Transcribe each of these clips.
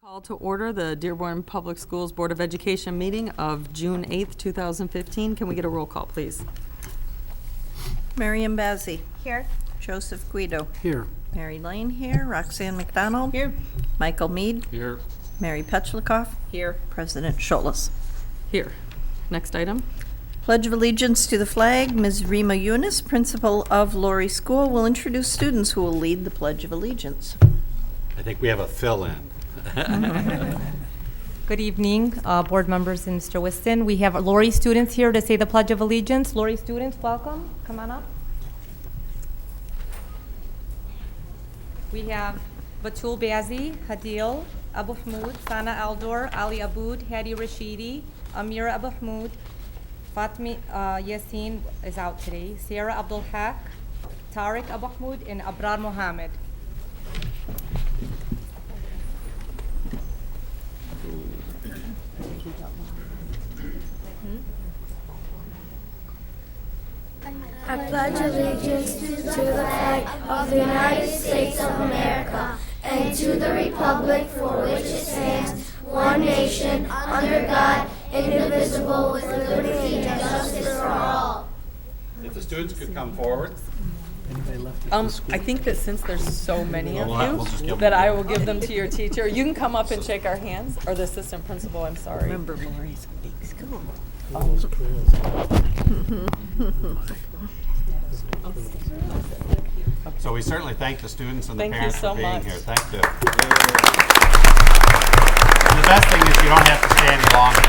Call to order the Dearborn Public Schools Board of Education meeting of June 8th, 2015. Can we get a roll call, please? Miriam Bazzi. Here. Joseph Guido. Here. Mary Lane here. Roxanne McDonald. Here. Michael Mead. Here. Mary Petchlikoff. Here. President Scholas. Here. Next item. Pledge of Allegiance to the flag. Ms. Rima Yunus, principal of Laurie School, will introduce students who will lead the Pledge of Allegiance. I think we have a fill-in. Good evening, board members and Mr. Whiston. We have Laurie students here to say the Pledge of Allegiance. Laurie students, welcome. Come on up. We have Batul Bazi, Hadil, Abu Hamud, Sana Aldor, Ali Aboud, Hadi Rashidi, Amira Abu Hamud, Fatmi Yassin is out today, Sarah Abdul Haq, Tariq Abu Hamud, and Abrar Mohammed. I pledge allegiance to the flag of the United States of America and to the republic for which it stands, one nation, under God, indivisible, with liberty and justice for all. If the students could come forward. I think that since there's so many of We'll just give you, them that to I you. will give them to your teacher. You can come up and shake our hands, or the assistant principal, I'm sorry. Remember, Laurie's a big school. So we certainly thank the students and the Thank you parents so for being much. here. Thank you. And the best thing is you don't have to stay any longer.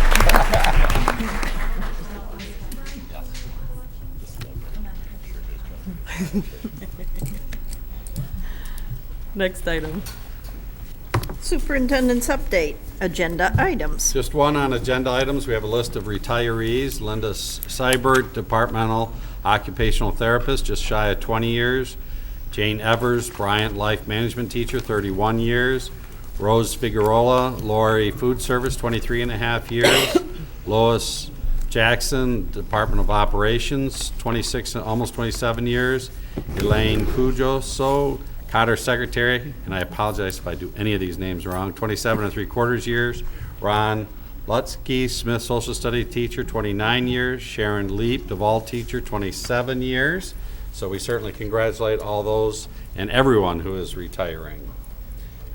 Next item. Superintendent's update. Agenda items. Just one on agenda items. We have a list of retirees. Linda Seibert, departmental occupational therapist, just shy of 20 years. Jane Evers, Bryant life management teacher, 31 years. Rose Figueroa, Lori food service, 23 and a half years. Lois Jackson, Department of Operations, 26, almost 27 years. Elaine Pujoso, Cotter secretary, and I apologize if I do any of these names wrong, 27 and 3/4 years. Ron Lutsky, Smith social study teacher, 29 years. Sharon Leap, Duval teacher, 27 years. So we certainly congratulate all those and everyone who is retiring.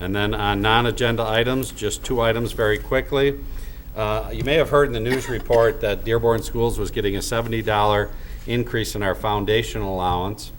And then on non-agenda items, just two items very quickly. You may have heard in the news report that Dearborn Schools was getting a $70 increase in our foundation allowance,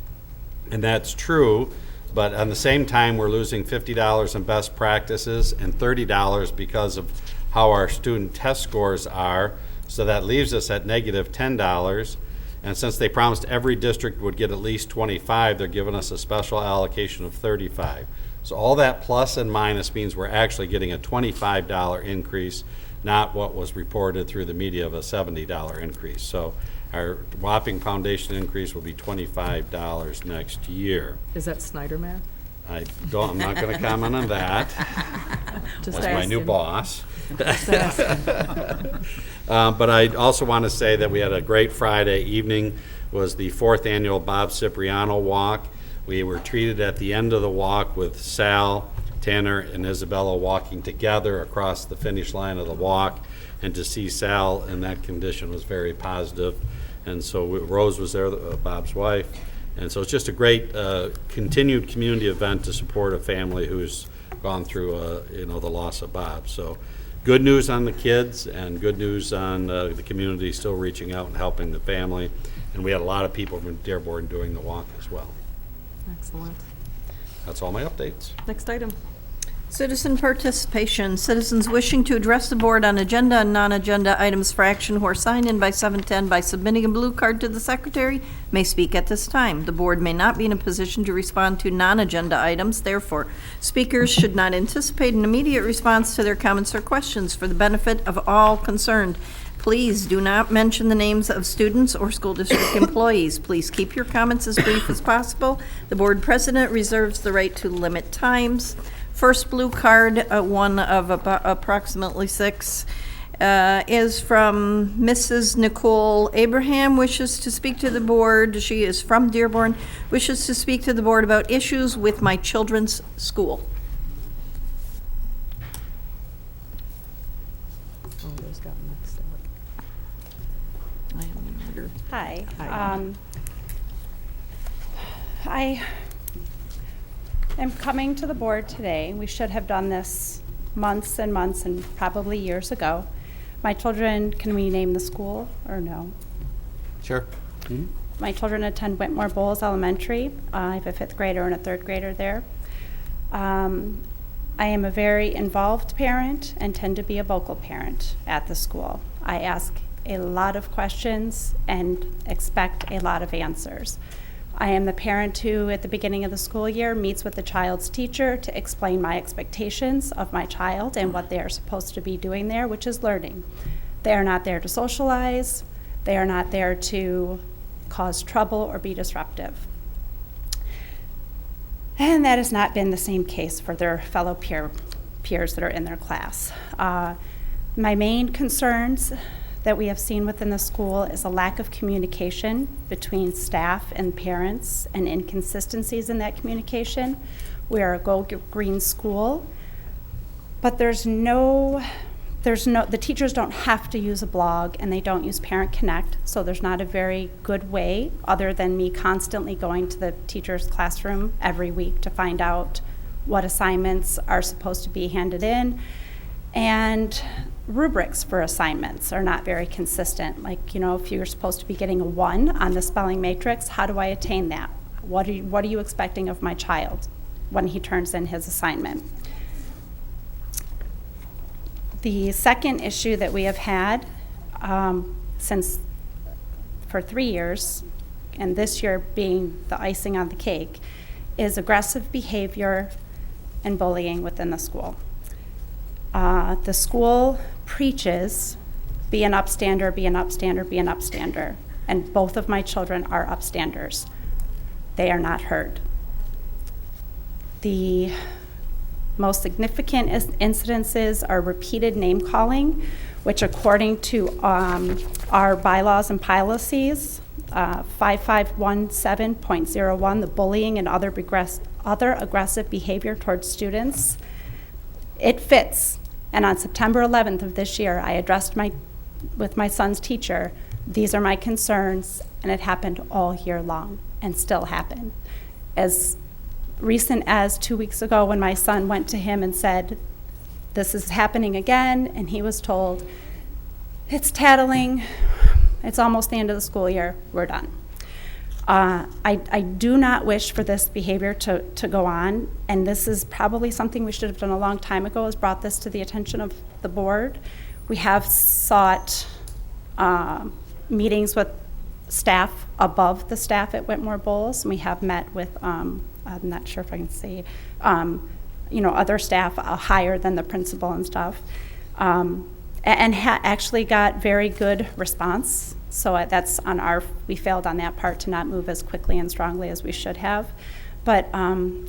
and that's true. But on the same time, we're losing $50 in best practices and $30 because of how our student test scores are. So that leaves us at negative $10. And since they promised every district would get at least 25, they're giving us a special allocation of 35. So all that plus and minus means we're actually getting a $25 increase, not what was reported through the media of a $70 increase. So our whopping foundation increase will be $25 next year. Is that Snyder math? I'm not going to comment on that. Just That's my new asking. boss. Just asking. But I also want to say that we had a great Friday evening. Was the 4th annual Bob Cipriano walk. We were treated at the end of the walk with Sal, Tanner, and Isabella walking together across the finish line of the walk. And to see Sal in that condition was very positive. And so Rose was there, Bob's wife. And so it's just a great continued community event to support a family who's gone through the loss of Bob. So good news on the kids and good news on the community still reaching out and helping the family. And we had a lot of people from Dearborn doing the walk as well. Excellent. That's all my updates. Next item. Citizen participation. Citizens wishing to address the board on agenda and non-agenda items for action who are signed in by 7:10 by submitting a blue card to the secretary may speak at this time. The board may not be in a position to respond to non-agenda items. Therefore, speakers should not anticipate an immediate response to their comments or questions for the benefit of all concerned. Please do not mention the names of students or school district employees. Please keep your comments as brief as possible. The board president reserves the right to limit times. First blue card, one of approximately 6, is from Mrs. Nicole Abraham, wishes to speak to the board. She is from Dearborn, wishes to speak to the board about issues with my children's school. Hi. Hi. I am coming to the board today. We should have done this months and months and probably years ago. My children, can we name the school or no? Sure. My children attend Whitmore Bowles Elementary. I have a 5th grader and a 3rd grader there. I am a very involved parent and tend to be a vocal parent at the school. I ask a lot of questions and expect a lot of answers. I am the parent who, at the beginning of the school year, meets with the child's teacher to explain my expectations of my child and what they are supposed to be doing there, which is learning. They are not there to socialize. They are not there to cause trouble or be disruptive. And that has not been the same case for their fellow peers that are in their class. My main concerns that we have seen within the school is a lack of communication between staff and parents and inconsistencies in that communication. We are a Go Green school, but the teachers don't have to use a blog and they don't use Parent Connect, so there's not a very good way other than me constantly going to the teacher's classroom every week to find out what assignments are supposed to be handed in. And rubrics for assignments are not very consistent. Like, if you're supposed to be getting a 1 on the spelling matrix, how do I attain that? What are you expecting of my child when he turns in his assignment? The second issue that we have had for 3 years, and this year being the icing on the cake, is aggressive behavior and bullying within the school. The school preaches, be an upstander, be an upstander, be an upstander. And both of my children are upstanders. They are not heard. The most significant incidences are repeated name calling, which according to our bylaws and policies, 5517.01, the bullying and other aggressive behavior towards students, it fits. And on September 11th of this year, I addressed with my son's teacher, these are my concerns, and it happened all year long and still happened. As recent as 2 weeks ago when my son went to him and said, this is happening again, and he was told, it's tattling, it's almost the end of the school year, we're done. I do not wish for this behavior to go on, and this is probably something we should have done a long time ago, is brought this to the attention of the board. We have sought meetings with staff above the staff at Whitmore Bowles, and we have met with, I'm not sure if I can say, other staff higher than the principal and stuff, and actually got very good response. So that's we failed on that part to not move as quickly and strongly as we should have. But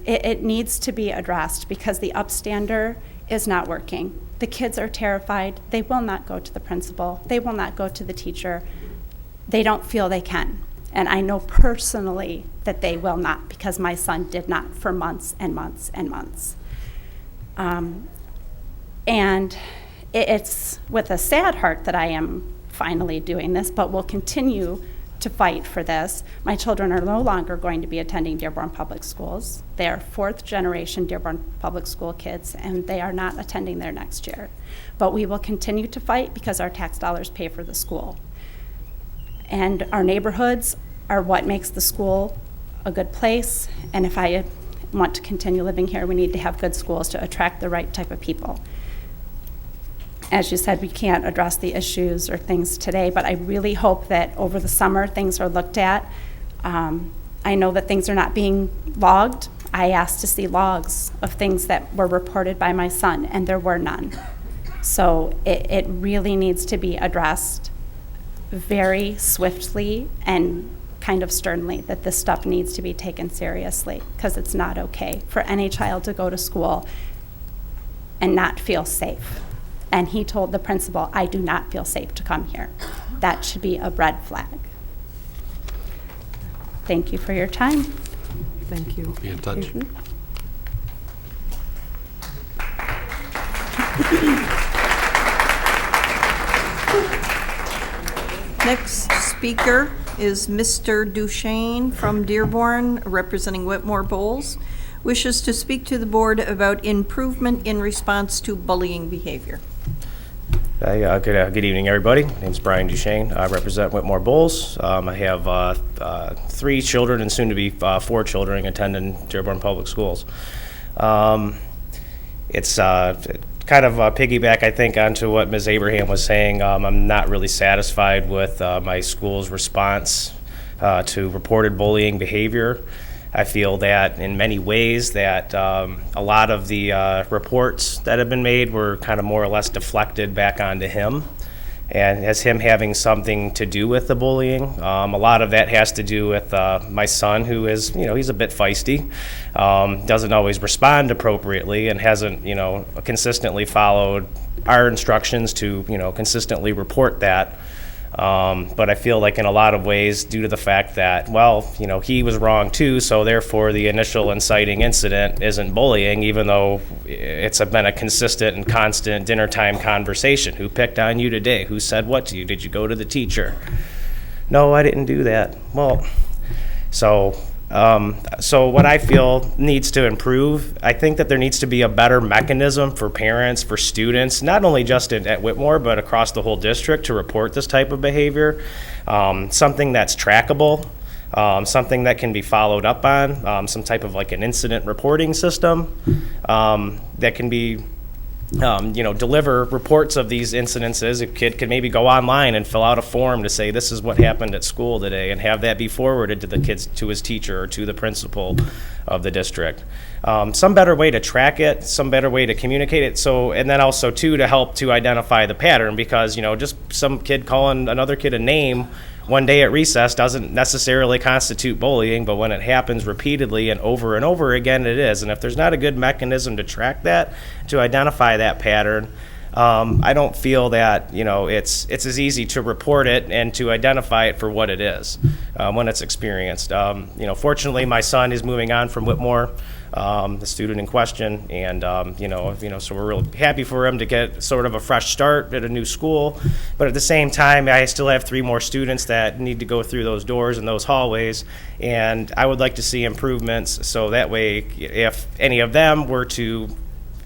it needs to be addressed because the upstander is not working. The kids are terrified. They will not go to the principal. They will not go to the teacher. They don't feel they can. And I know personally that they will not, because my son did not for months and months and months. And it's with a sad heart that I am finally doing this, but will continue to fight for this. My children are no longer going to be attending Dearborn Public Schools. They are 4th generation Dearborn Public School kids, and they are not attending there next year. But we will continue to fight because our tax dollars pay for the school. And our neighborhoods are what makes the school a good place. And if I want to continue living here, we need to have good schools to attract the right type of people. As you said, we can't address the issues or things today, but I really hope that over the summer things are looked at. I know that things are not being logged. I asked to see logs of things that were reported by my son, and there were none. So it really needs to be addressed very swiftly and kind of sternly, that this stuff needs to be taken seriously, because it's not okay for any child to go to school and not feel safe. And he told the principal, I do not feel safe to come here. That should be a red flag. Thank you for your time. Thank you. Be in touch. Next speaker is Mr. Duchesne from Dearborn, representing Whitmore Bowles, wishes to speak to the board about improvement in response to bullying behavior. Good evening, everybody. My name's Brian Duchesne. I represent Whitmore Bowles. I have 3 children and soon to be 4 children attending Dearborn Public Schools. It's kind of piggyback, I think, onto what Ms. Abraham was saying. I'm not really satisfied with my school's response to reported bullying behavior. I feel that in many ways that a lot of the reports that have been made were kind of more or less deflected back onto him, and as him having something to do with the bullying. A lot of that has to do with my son, who is, he's a bit feisty, doesn't always respond appropriately, and hasn't, consistently followed our instructions to, consistently report that. But I feel like in a lot of ways, due to the fact that, he was wrong too, so therefore the initial inciting incident isn't bullying, even though it's been a consistent and constant dinner time conversation. Who picked on you today? Who said what to you? Did you go to the teacher? No, I didn't do that. Well, so what I feel needs to improve, I think that there needs to be a better mechanism for parents, for students, not only just at Whitmore, but across the whole district to report this type of behavior. Something that's trackable, something that can be followed up on, some type of like an incident reporting system that can be deliver reports of these incidences. A kid can maybe go online and fill out a form to say this is what happened at school today, and have that be forwarded to his teacher or to the principal of the district. Some better way to track it, some better way to communicate it. So, and then also too, to help to identify the pattern, because just some kid calling another kid a name one day at recess doesn't necessarily constitute bullying, but when it happens repeatedly and over again, it is. And if there's not a good mechanism to track that, to identify that pattern, I don't feel that it's as easy to report it and to identify it for what it is when it's experienced. Fortunately, my son is moving on from Whitmore, the student in question, and so we're really happy for him to get sort of a fresh start at a new school. But at the same time, I still have 3 more students that need to go through those doors and those hallways, and I would like to see improvements so that way, if any of them were to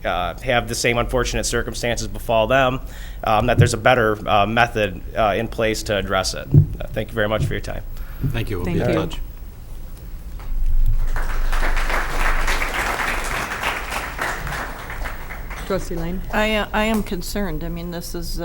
have the same unfortunate circumstances befall them, that there's a better method in place to address it. Thank you very much for your time. Thank you. We'll Thank be in you. touch. Trustee Lane? I am concerned. I mean, this is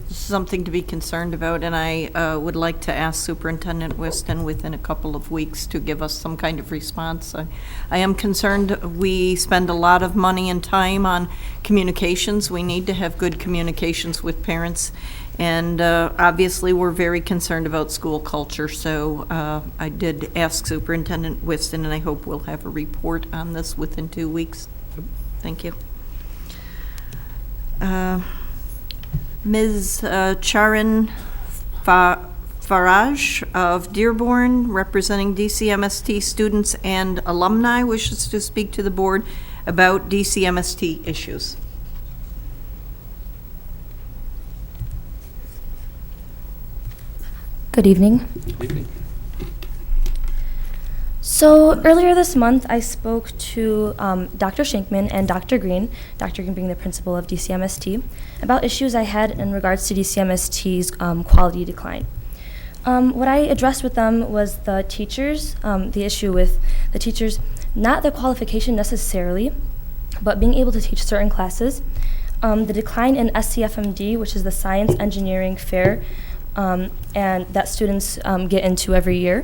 something to be concerned about, and I would like to ask Superintendent Whiston within a couple of weeks to give us some kind of response. I am concerned. We spend a lot of money and time on communications. We need to have good communications with parents, and obviously we're very concerned about school culture. So I did ask Superintendent Whiston, and I hope we'll have a report on this within 2 weeks. Thank you. Ms. Charan Faraj of Dearborn, representing DCMST students and alumni, wishes to speak to the board about DCMST issues. Good evening. Good evening. So earlier this month, I spoke to Dr. Shankman and Dr. Green being the principal of DCMST, about issues I had in regards to DCMST's quality decline. What I addressed with them was the teachers, the issue with the teachers, not their qualification necessarily, but being able to teach certain classes, the decline in SCFMD, which is the Science Engineering Fair, and that students get into every year,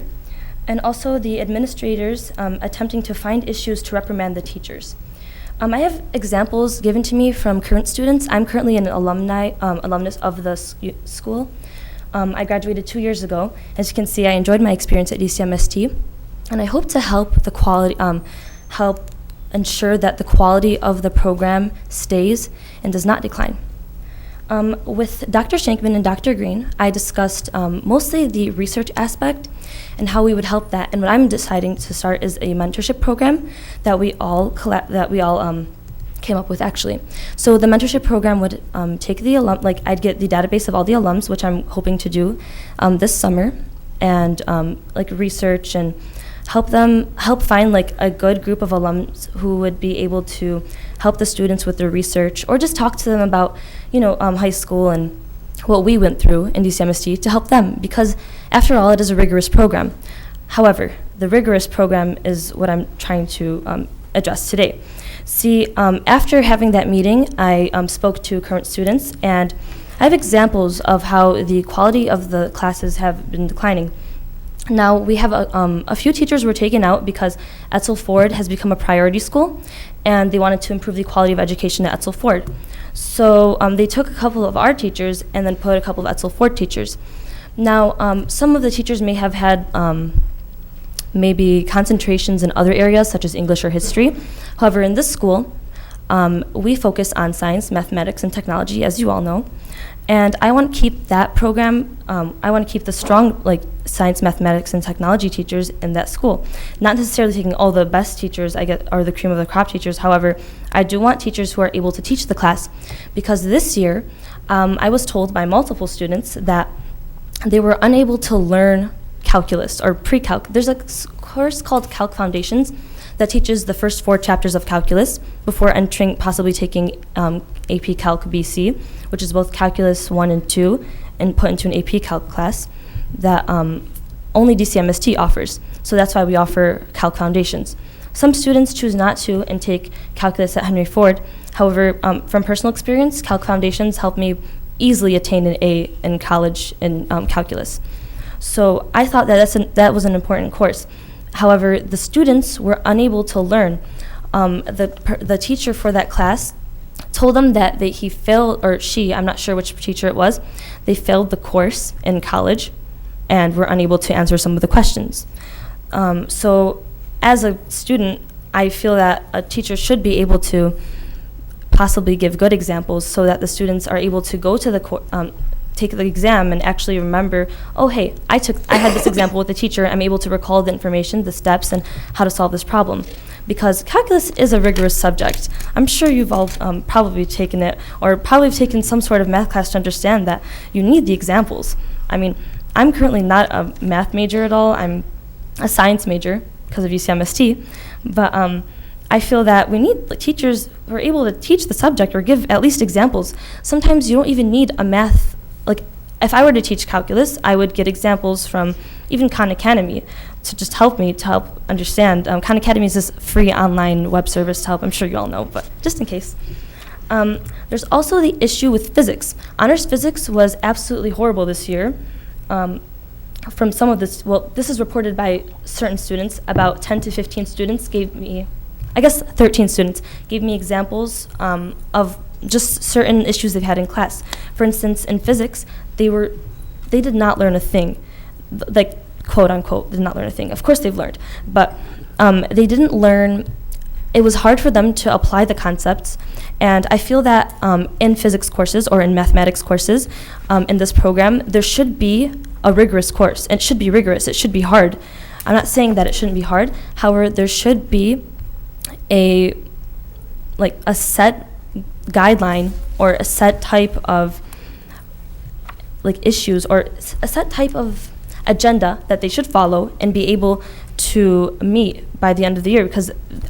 and also the administrators attempting to find issues to reprimand the teachers. I have examples given to me from current students. I'm currently an alumnus of the school. I graduated 2 years ago. As you can see, I enjoyed my experience at DCMST, and I hope to help the quality, help ensure that the quality of the program stays and does not decline. With Dr. Shankman and Dr. Green, I discussed mostly the research aspect and how we would help that. And what I'm deciding to start is a mentorship program that we all came up with, actually. So the mentorship program would take the I'd get the database of all the alums, which I'm hoping to do this summer, and like research and help find like a good group of alums who would be able to help the students with their research, or just talk to them about, high school and what we went through in DCMST to help them, because after all, it is a rigorous program. However, the rigorous program is what I'm trying to address today. See, after having that meeting, I spoke to current students, and I have examples of how the quality of the classes have been declining. Now, we have a few teachers were taken out because Etzel Ford has become a priority school, and they wanted to improve the quality of education at Etzel Ford. So they took a couple of our teachers and then put a couple of Etzel Ford teachers. Now, some of the teachers may have had maybe concentrations in other areas, such as English or history. However, in this school, we focus on science, mathematics, and technology, as you all know. And I want to keep that program, I want to keep the strong science, mathematics, and technology teachers in that school. Not necessarily taking all the best teachers or the cream of the crop teachers. However, I do want teachers who are able to teach the class. Because this year, I was told by multiple students that they were unable to learn calculus or pre-calc. There's a course called Calc Foundations that teaches the first 4 chapters of calculus before possibly taking AP Calc BC, which is both Calculus 1 and 2, and put into an AP Calc class that only DCMST offers. So that's why we offer Calc Foundations. Some students choose not to and take calculus at Henry Ford. However, from personal experience, Calc Foundations helped me easily attain an A in college in calculus. So I thought that was an important course. However, the students were unable to learn. The teacher for that class told them that he failed, or she, I'm not sure which teacher it was, they failed the course in college and were unable to answer some of the questions. So as a student, I feel that a teacher should be able to possibly give good examples so that the students are able to go to take the exam and actually remember, oh hey, I had this example with the teacher, I'm able to recall the information, the steps, and how to solve this problem. Because calculus is a rigorous subject. I'm sure you've all probably taken it, or probably taken some sort of math class to understand that you need the examples. I mean, I'm currently not a math major at all, I'm a science major because of UCMST, but I feel that we need teachers who are able to teach the subject or give at least examples. Sometimes you don't even need a math. If I were to teach calculus, I would get examples from even Khan Academy to just help me to help understand. Khan Academy is this free online web service to help. I'm sure you all know, but just in case. There's also the issue with physics. Honors physics was absolutely horrible this year. From some of this, this is reported by certain students. About 10 to 15 students gave me, 13 students gave me examples of just certain issues they've had in class. For instance, in physics, they did not learn a thing, quote unquote, did not learn a thing. Of course they've learned, but they didn't learn. It was hard for them to apply the concepts, and I feel that in physics courses or in mathematics courses in this program, there should be a rigorous course. It should be rigorous. It should be hard. I'm not saying that it shouldn't be hard. However, there should be a set guideline or a set type of issues or a set type of agenda that they should follow and be able to meet by the end of the year,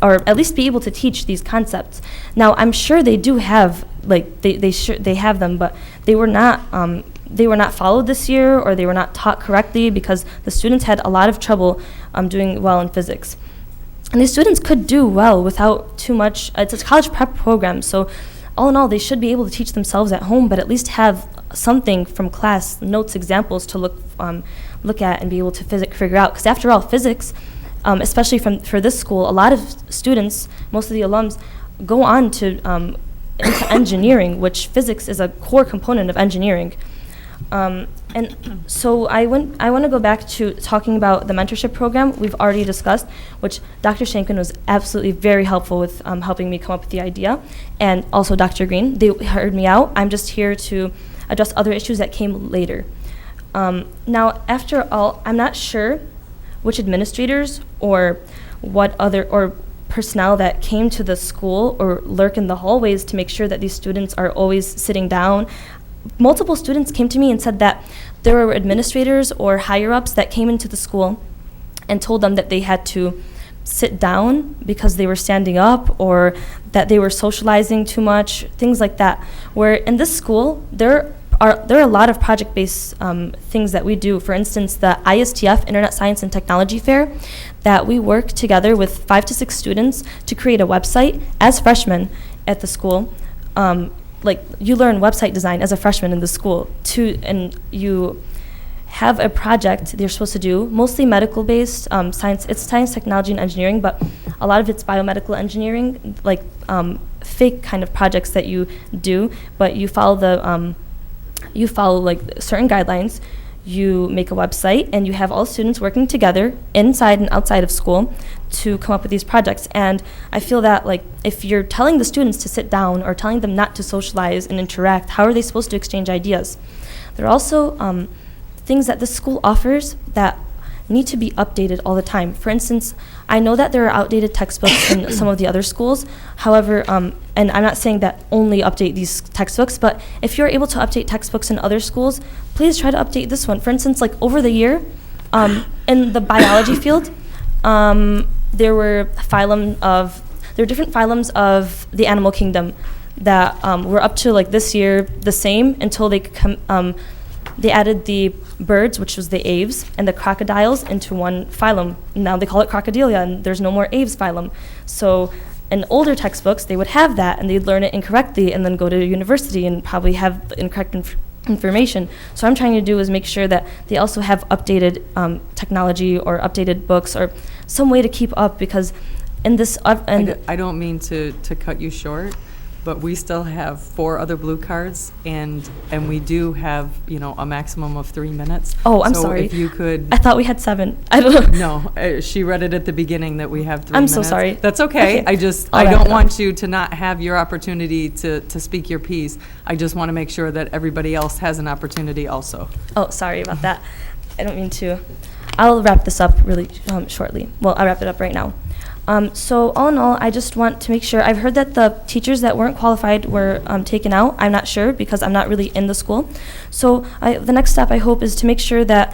or at least be able to teach these concepts. Now, I'm sure they do have they have them, but they were not followed this year, or they were not taught correctly because the students had a lot of trouble doing well in physics. And these students could do well without too much. It's a college prep program, so all in all, they should be able to teach themselves at home, but at least have something from class, notes, examples to look at and be able to figure out. Because after all, physics, especially for this school, a lot of students, most of the alums, go on to into engineering, which physics is a core component of engineering. And so I want to go back to talking about the mentorship program we've already discussed, which Dr. Shankin was absolutely very helpful with helping me come up with the idea, and also Dr. Green. They heard me out. I'm just here to address other issues that came later. Now, after all, I'm not sure which administrators or what other or personnel that came to the school or lurk in the hallways to make sure that these students are always sitting down. Multiple students came to me and said that there were administrators or higher-ups that came into the school and told them that they had to sit down because they were standing up, or that they were socializing too much, things like that. Where in this school, there are a lot of project-based things that we do. For instance, the ISTF, Internet Science and Technology Fair, that we work together with 5 to 6 students to create a website as freshmen at the school. Like, you learn website design as a freshman in the school, and you have a project that you're supposed to do, mostly medical-based, science. It's science, technology, and engineering, but a lot of it's biomedical engineering, like fake kind of projects that you do, but you follow like certain guidelines. You make a website, and you have all students working together inside and outside of school to come up with these projects. And I feel that, like, if you're telling the students to sit down or telling them not to socialize and interact, how are they supposed to exchange ideas? There are also things that the school offers that need to be updated all the time. For instance, I know that there are outdated textbooks in some of the other schools. However, and I'm not saying that only update these textbooks, but if you're able to update textbooks in other schools, please try to update this one. For instance, like over the year, in the biology field, there were different phylums of the animal kingdom that were up to, like, this year the same until they added the birds, which was the aves, and the crocodiles into one phylum. Now they call it Crocodilia, and there's no more aves phylum. So in older textbooks, they would have that, and they'd learn it incorrectly and then go to university and probably have the incorrect information. So what I'm trying to do is make sure that they also have updated technology or updated books or some way to keep up, because in this... I don't mean to cut you short, but we still have 4 other blue cards, and we do have, a maximum of 3 minutes. Oh, I'm so sorry. If you could... I thought we had 7. I don't know. No, she read it at the beginning that we have 3 I'm minutes. so sorry. That's okay. Okay. I don't want you to not have your opportunity to speak your piece. I just want to make sure that everybody else has an opportunity also. Oh, sorry about that. I don't mean to. I'll wrap this up really shortly. Well, I'll wrap it up right now. So all in all, I just want to make sure. I've heard that the teachers that weren't qualified were taken out. I'm not sure because I'm not really in the school. So the next step, I hope, is to make sure that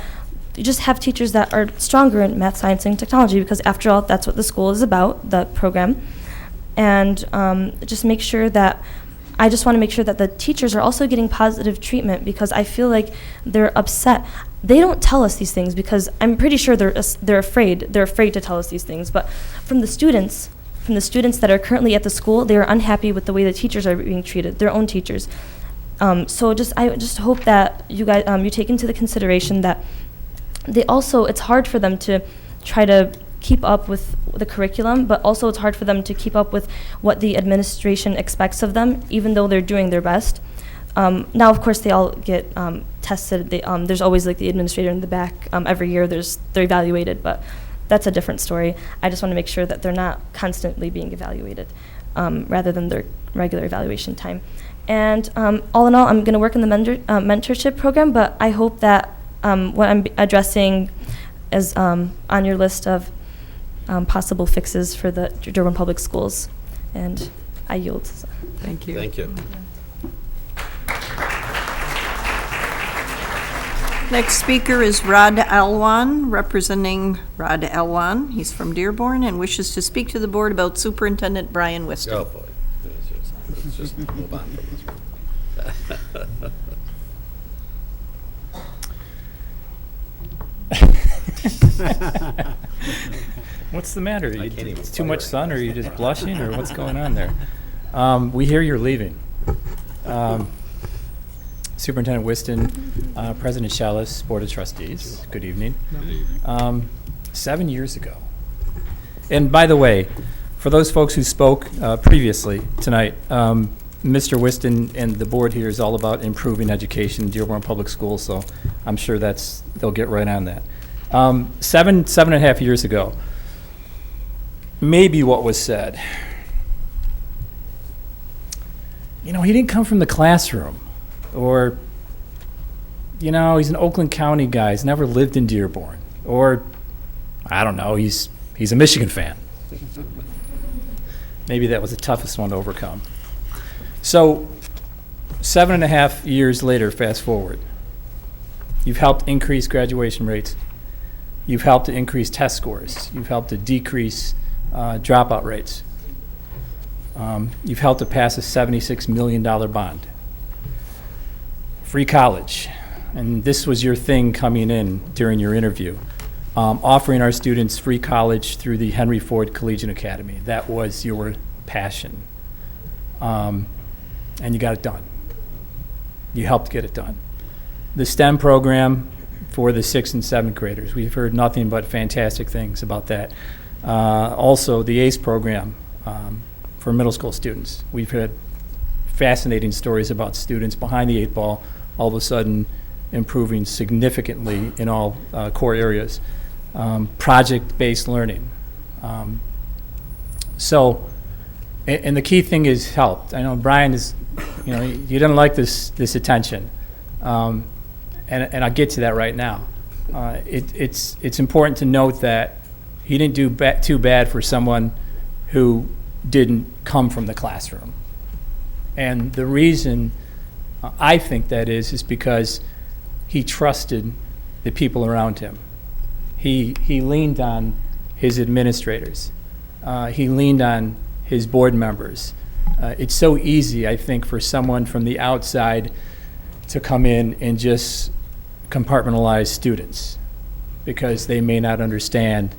you just have teachers that are stronger in math, science, and technology, because after all, that's what the school is about, the program. And just make sure that I just want to make sure that the teachers are also getting positive treatment, because I feel like they're upset. They don't tell us these things because I'm pretty sure they're afraid. They're afraid to tell us these things. But from the students that are currently at the school, they are unhappy with the way the teachers are being treated, their own teachers. So I just hope that you guys you take into the consideration that it's hard for them to try to keep up with the curriculum, but also it's hard for them to keep up with what the administration expects of them, even though they're doing their best. Now, of course, they all get tested. There's always, like, the administrator in the back. Every year they're evaluated, but that's a different story. I just want to make sure that they're not constantly being evaluated, rather than their regular evaluation time. And all in all, I'm going to work in the mentorship program, but I hope that what I'm addressing is on your list of possible fixes for the Dearborn Public Schools. And I yield. Thank you. Thank you. Next speaker is Rod Alwan, representing Rod Alwan. He's from Dearborn and wishes to speak to the board about Superintendent Brian Whiston. Oh, boy. Let's just move on from this. What's the matter? I can't even It's too much fire. sun, or are you just blushing, or what's going on there? We hear you're leaving. Superintendent Whiston, President Shallis, Board of Trustees, good evening. 7 years ago. And by the way, for those folks who spoke previously tonight, Mr. Whiston and the board here is all about improving education in Dearborn Public Schools, so I'm sure they'll get right on that. 7.5 years ago, maybe what was said, he didn't come from the classroom, or, he's an Oakland County guy, he's never lived in Dearborn, or, I don't know, he's a Michigan fan. Maybe that was the toughest one to overcome. So 7.5 years later, fast forward, You've helped increase graduation rates. You've helped to increase test scores. You've helped to decrease dropout rates. You've helped to pass a $76 million bond. Free college. And this was your thing coming in during your interview. Offering our students free college through the Henry Ford Collegiate Academy. That was your passion. And you got it done. You helped get it done. The STEM program for the 6th and 7th graders. We've heard nothing but fantastic things about that. Also, the ACE program for middle school students. We've had fascinating stories about students behind the 8 ball all of a sudden improving significantly in all core areas. Project-based learning. And the key thing is helped. I know Brian is, you didn't like this attention. And I'll get to that right now. It's important to note that he didn't do too bad for someone who didn't come from the classroom. And the reason I think that is because he trusted the people around him. He leaned on his administrators. He leaned on his board members. It's so easy, I think, for someone from the outside to come in and just compartmentalize students because they may not understand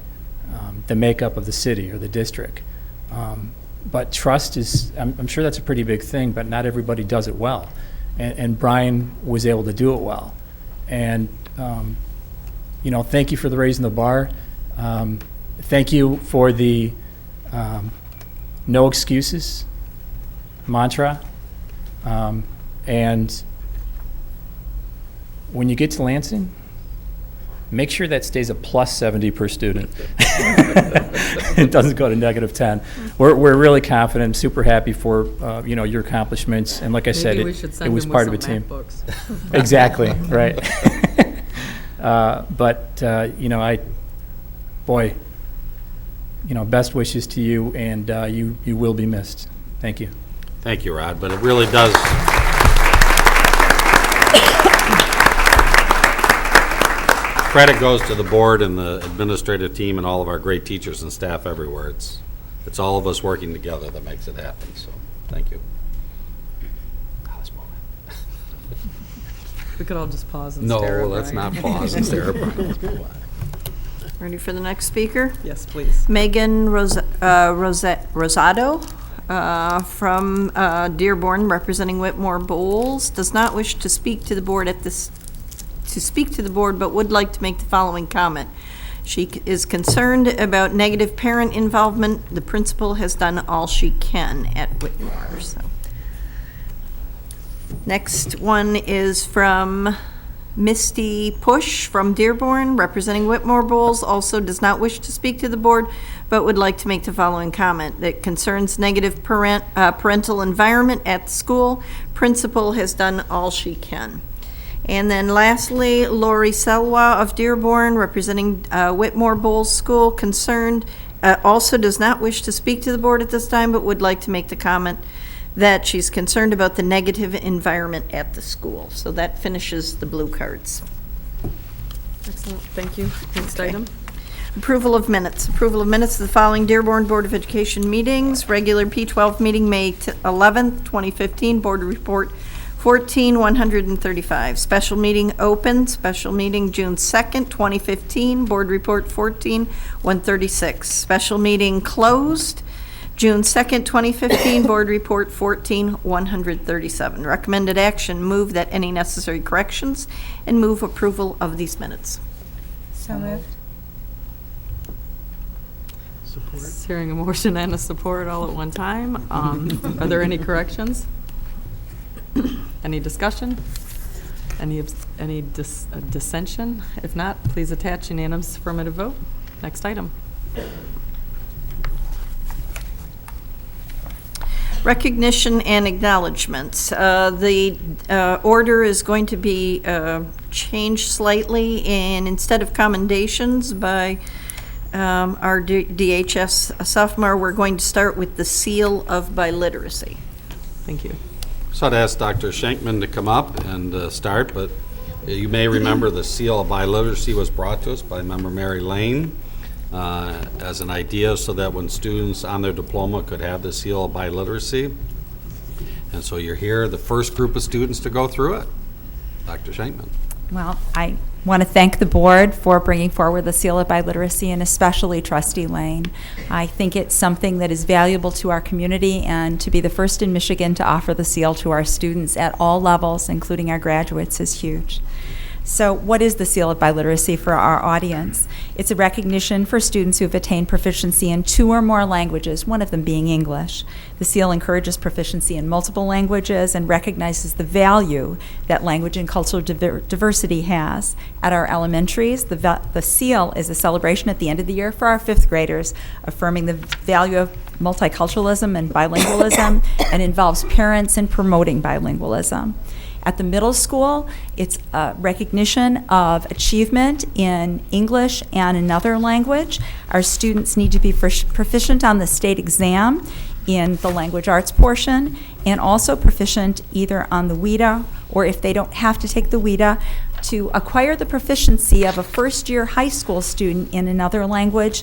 the makeup of the city or the district. But trust is, I'm sure that's a pretty big thing, but not everybody does it well. And Brian was able to do it well. And, thank you for the raising the bar. Thank you for the no excuses mantra. And when you get to Lansing, make sure that stays a plus 70 per student. It doesn't go to negative 10. We're really confident, super happy for your accomplishments. And like I said, it was part of a team. Books. Exactly, right. Best wishes to you, and you will be missed. Thank you. Thank you, Rod, but it really does. Credit goes to the board and the administrative team and all of our great teachers and staff everywhere. It's all of us working together that makes it happen, so thank you. We could all just pause and stare. No, let's not pause and stare. Ready for the next speaker? Yes, please. Megan Rosado from Dearborn, representing Whitmore Bowles, does not wish to speak to the board but would like to make the following comment. She is concerned about negative parent involvement. The principal has done all she can at Whitmore. So. Next one is from Misty Push from Dearborn, representing Whitmore Bowles, also does not wish to speak to the board, but would like to make the following comment that concerns negative parental environment at the school. Principal has done all she can. And then lastly, Lori Selwa of Dearborn, representing Whitmore Bowles School, concerned, also does not wish to speak to the board at this time, but would like to make the comment that she's concerned about the negative environment at the school. So that finishes the blue cards. Excellent, thank you. Next item. Approval of minutes. Approval of minutes of the following Dearborn Board of Education meetings. Regular P12 meeting, May 11th, 2015. Board report 14-135. Special meeting open. Special meeting June 2nd, 2015. Board report 14-136. Special meeting closed June 2nd, 2015, Board Report 14-137. Recommended action, move that any necessary corrections and move approval of these minutes. So moved. Hearing a motion and a support all at one time. Are there any corrections? Any discussion? Any dissension? If not, please attach unanimous affirmative vote. Next item. Recognition and acknowledgements. The order is going to be changed slightly, and instead of commendations by our DHS sophomore, we're going to start with the seal of biliteracy. Thank you. So I'd ask Dr. Schenkman to come up and start, but You may remember the seal of biliteracy was brought to us by member Mary Lane as an idea so that when students on their diploma could have the seal of biliteracy. And so you're here, the first group of students to go through it. Dr. Shankman. Well, I want to thank the board for bringing forward the seal of biliteracy, and especially Trustee Lane. I think it's something that is valuable to our community, and to be the first in Michigan to offer the seal to our students at all levels, including our graduates, is huge. So what is the seal of biliteracy for our audience? It's a recognition for students who have attained proficiency in 2 or more languages, one of them being English. The seal encourages proficiency in multiple languages and recognizes the value that language and cultural diversity has. At our elementaries, the seal is a celebration at the end of the year for our 5th graders, affirming the value of multiculturalism and bilingualism, and involves parents in promoting bilingualism. At the middle school, it's a recognition of achievement in English and another language. Our students need to be proficient on the state exam in the language arts portion, and also proficient either on the WIDA, or if they don't have to take the WIDA, to acquire the proficiency of a first-year high school student in another language.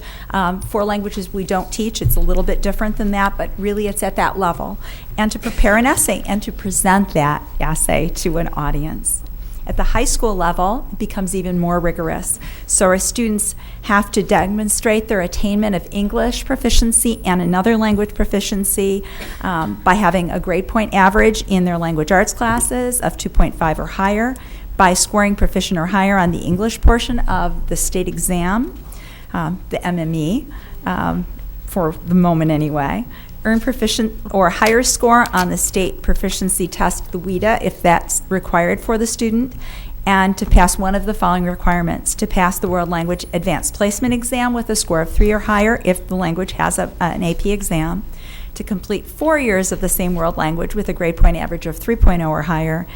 For languages we don't teach, it's a little bit different than that, but really it's at that level. And to prepare an essay and to present that essay to an audience. At the high school level, it becomes even more rigorous. So our students have to demonstrate their attainment of English proficiency and another language proficiency by having a grade point average in their language arts classes of 2.5 or higher, by scoring proficient or higher on the English portion of the state exam, the MME, for the moment anyway. Earn proficient or higher score on the state proficiency test, the WIDA, if that's required for the student, and to pass one of the following requirements: to pass the World Language Advanced Placement Exam with a score of 3 or higher if the language has an AP exam, to complete 4 years of the same world language with a grade point average of 3.0 or higher,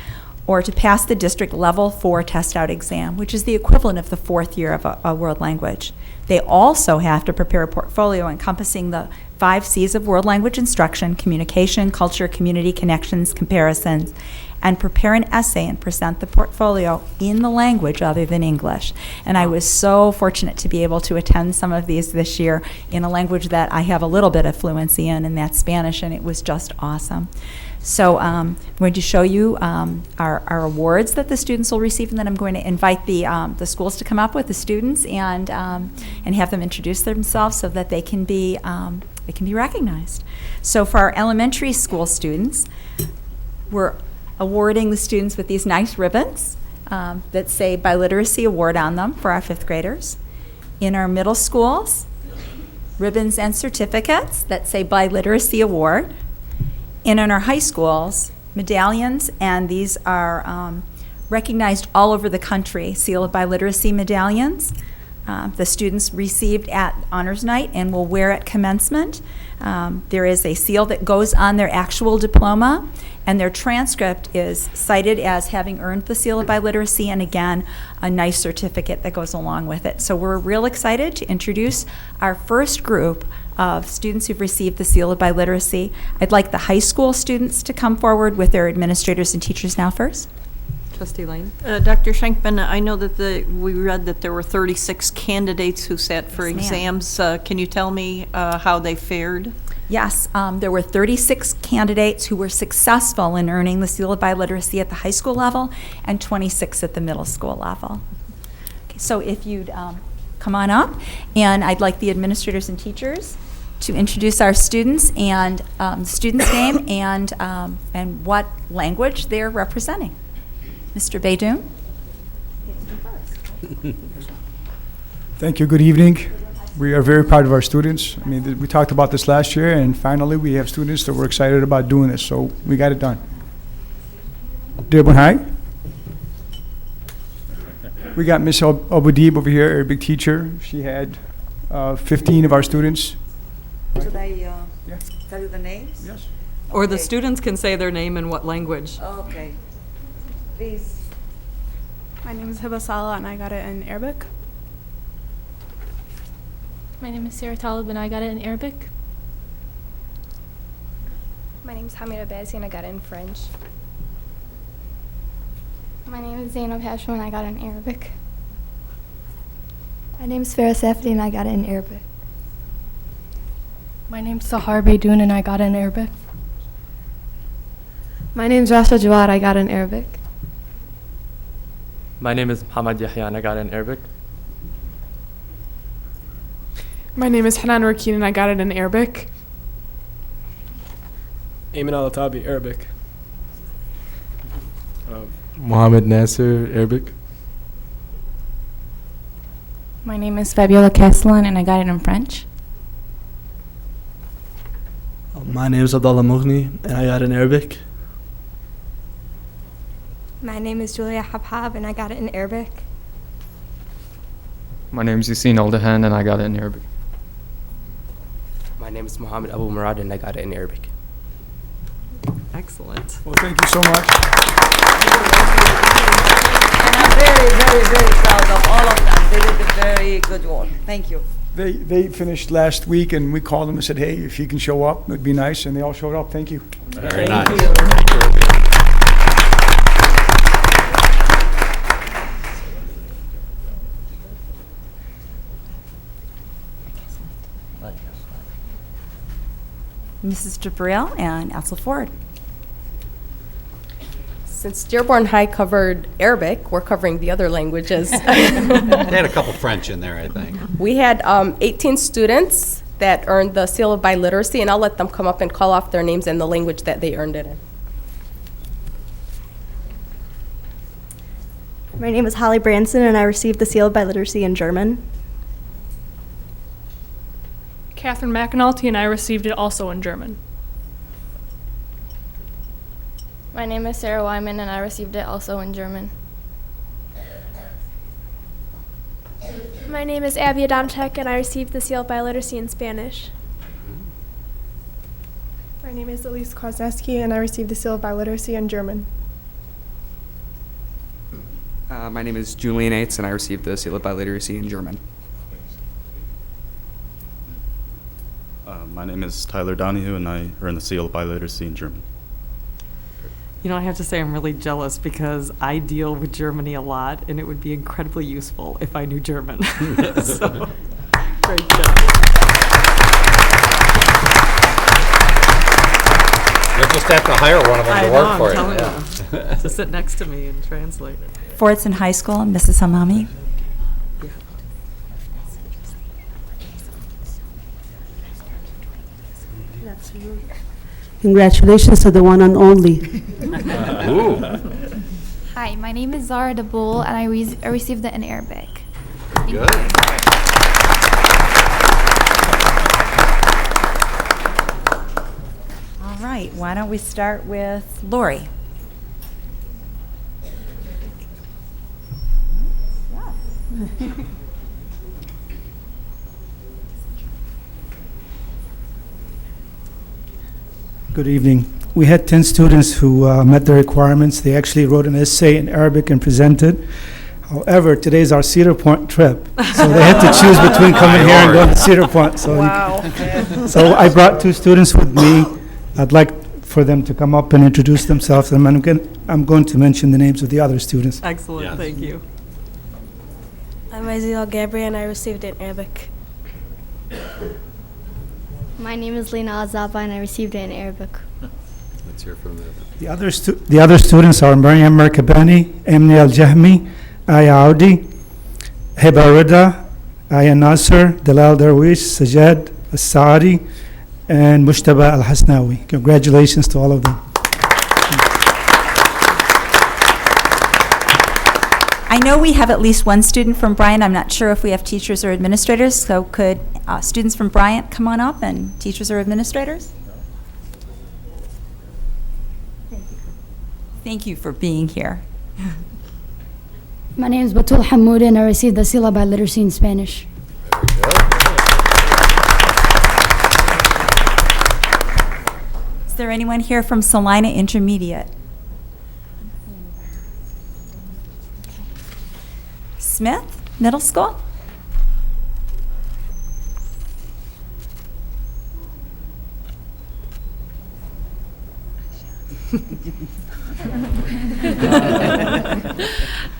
or to pass the district level 4 test out exam, which is the equivalent of the 4th year of a world language. They also have to prepare a portfolio encompassing the 5 C's of world language instruction: communication, culture, community, connections, comparisons, and prepare an essay and present the portfolio in the language other than English. And I was so fortunate to be able to attend some of these this year in a language that I have a little bit of fluency in, and that's Spanish, and it was just awesome. So I'm going to show you our awards that the students will receive, and then I'm going to invite the schools to come up with the students and have them introduce themselves so that they can be recognized. So for our elementary school students, we're awarding the students with these nice ribbons that say Biliteracy Award on them for our 5th graders. In our middle schools, ribbons and certificates that say Biliteracy Award. And in our high schools, medallions, and these are recognized all over the country, Seal of Biliteracy medallions. The students received at Honors Night and will wear at commencement. There is a seal that goes on their actual diploma, and their transcript is cited as having earned the Seal of Biliteracy, and again, a nice certificate that goes along with it. So we're real excited to introduce our first group of students who've received the Seal of Biliteracy. I'd like the high school students to come forward with their administrators and teachers now first. Trustee Lane? Dr. Schenkman, I know that we read that there were 36 candidates who sat for Yes, ma'am. exams. Can you tell me how they fared? Yes, there were 36 candidates who were successful in earning the Seal of Biliteracy at the high school level and 26 at the middle school level. Okay, so if you'd come on up, and I'd like the administrators and teachers to introduce our students and the student's name and what language they're representing. Mr. Baydoun? Thank you. Good evening. We are very proud of our students. I mean, we talked about this last year, and finally we have students that were excited about doing this, so we got it done. Dearborn High. We got Miss Abudib over here, Arabic teacher. She had 15 of our students. Should I tell you the names? Yes. Or the Okay. students can say their name and what language. Okay. Please. My name is Hiba Salah, and I got it in Arabic. My name is Sarah Talib, and I got it in Arabic. My name is Hamida Bazi, and I got it in French. My name is Zainab Hashim and I got it in Arabic. My name is Farah Safdi and I got it in Arabic. My name is Sahar Beydoun and I got it in Arabic. My name is Rasha Jawad, I got it in Arabic. My name is Muhammad Yahya and I got it in Arabic. My name is Hanan Rakeen and I got it in Arabic. Ayman Al-Atabi, Arabic. Mohammed Nasser, Arabic. My name is Fabiola Castellan and I got it in French. My name is Abdullah Mughni and I got it in Arabic. My name is Julia Habhab and I got it in Arabic. My name is Yassine Aldahan and I got it in Arabic. My name is Mohammed Abu Murad and I got it in Arabic. Excellent. Well, thank you so much. And I'm very, very, very proud of all of them. They did a very good work. Thank you. They finished last week, and we called them and said, hey, if you can show up, it'd be nice, and they all showed up. Thank you. Very nice. you. Thank you. Mrs. Jabril and Ansel Ford. Since Dearborn High covered Arabic, we're covering the other languages. They had a couple French in there, I think. We had 18 students that earned the seal of biliteracy, and I'll let them come up and call off their names and the language that they earned it in. My name is Holly Branson, and I received the seal of biliteracy in German. Catherine McAnulty and I received it also in German. My name is Sarah Wyman and I received it also in German. My name is Abby Adamczak and I received the seal of biliteracy in Spanish. My name is Elise Kwasniewski and I received the seal of biliteracy in German. My name is Julian Ates and I received the seal of biliteracy in German. My name is Tyler Donahue, and I earned the seal of biliteracy in German. You know, I have to say I'm really jealous because I deal with Germany a lot, and it would be incredibly useful if I knew German. So, great job. You'll just have to hire one of them to work for you. I'm telling you, to sit next to me and translate. Fordson High School, Mrs. Hamami. Congratulations to the one and only. Hi, my name is Zara Daboul and I received it in Arabic. Good. All right, why don't we start with Lori? Good evening. We had 10 students who met the requirements. They actually wrote an essay in Arabic and presented. However, today's our Cedar Point trip, so they had to choose between coming here and going to Cedar Point. So, so I brought 2 students with me. I'd like for them to come up and introduce themselves, and I'm going to mention the names of the other students. Excellent, yes. Thank you. I'm Aziel Gabriel and I received it in Arabic. My name is Lena Azaba and I received it in Arabic. Let's hear from The other students are Maryam Merkabani, Amni Al-Jahmi, Aya Audi, Heba Rida, Aya Nasser, Dalal Darwish, Sajad Al-Saadi, and Mushtaba Al-Hasnawi. Congratulations to all of them. I know we have at least one student from Bryant. I'm not sure if we have teachers or administrators, so could students from Bryant come on up, and teachers or administrators? Thank you for being here. My name is Batul Hamoud and I received the seal of biliteracy in Spanish. Is there anyone here from Salina Intermediate? Smith Middle School?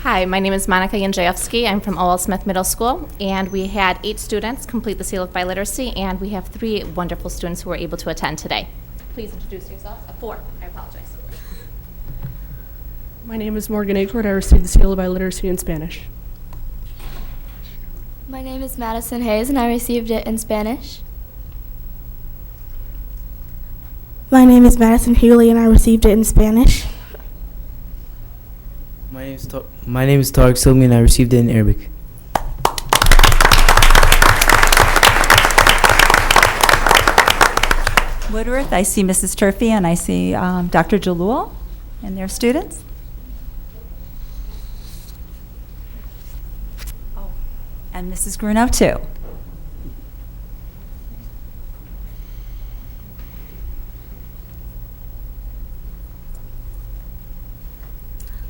Hi, my name is Monica Jędrzejewski. I'm from O.L. Smith Middle School, and we had 8 students complete the Seal of Biliteracy, and we have 3 wonderful students who were able to attend today. Please introduce yourselves. 4, I apologize. My name is Morgan Akeward. I received the Seal of Biliteracy in Spanish. My name is Madison Hayes, and I received it in Spanish. My name is Madison Hewley, and I received it in Spanish. My name is Tarek Silmi, and I received it in Arabic. Woodworth, I see Mrs. Turfy, and I see Dr. Jalul and their students. Oh, and Mrs. Grunow, too.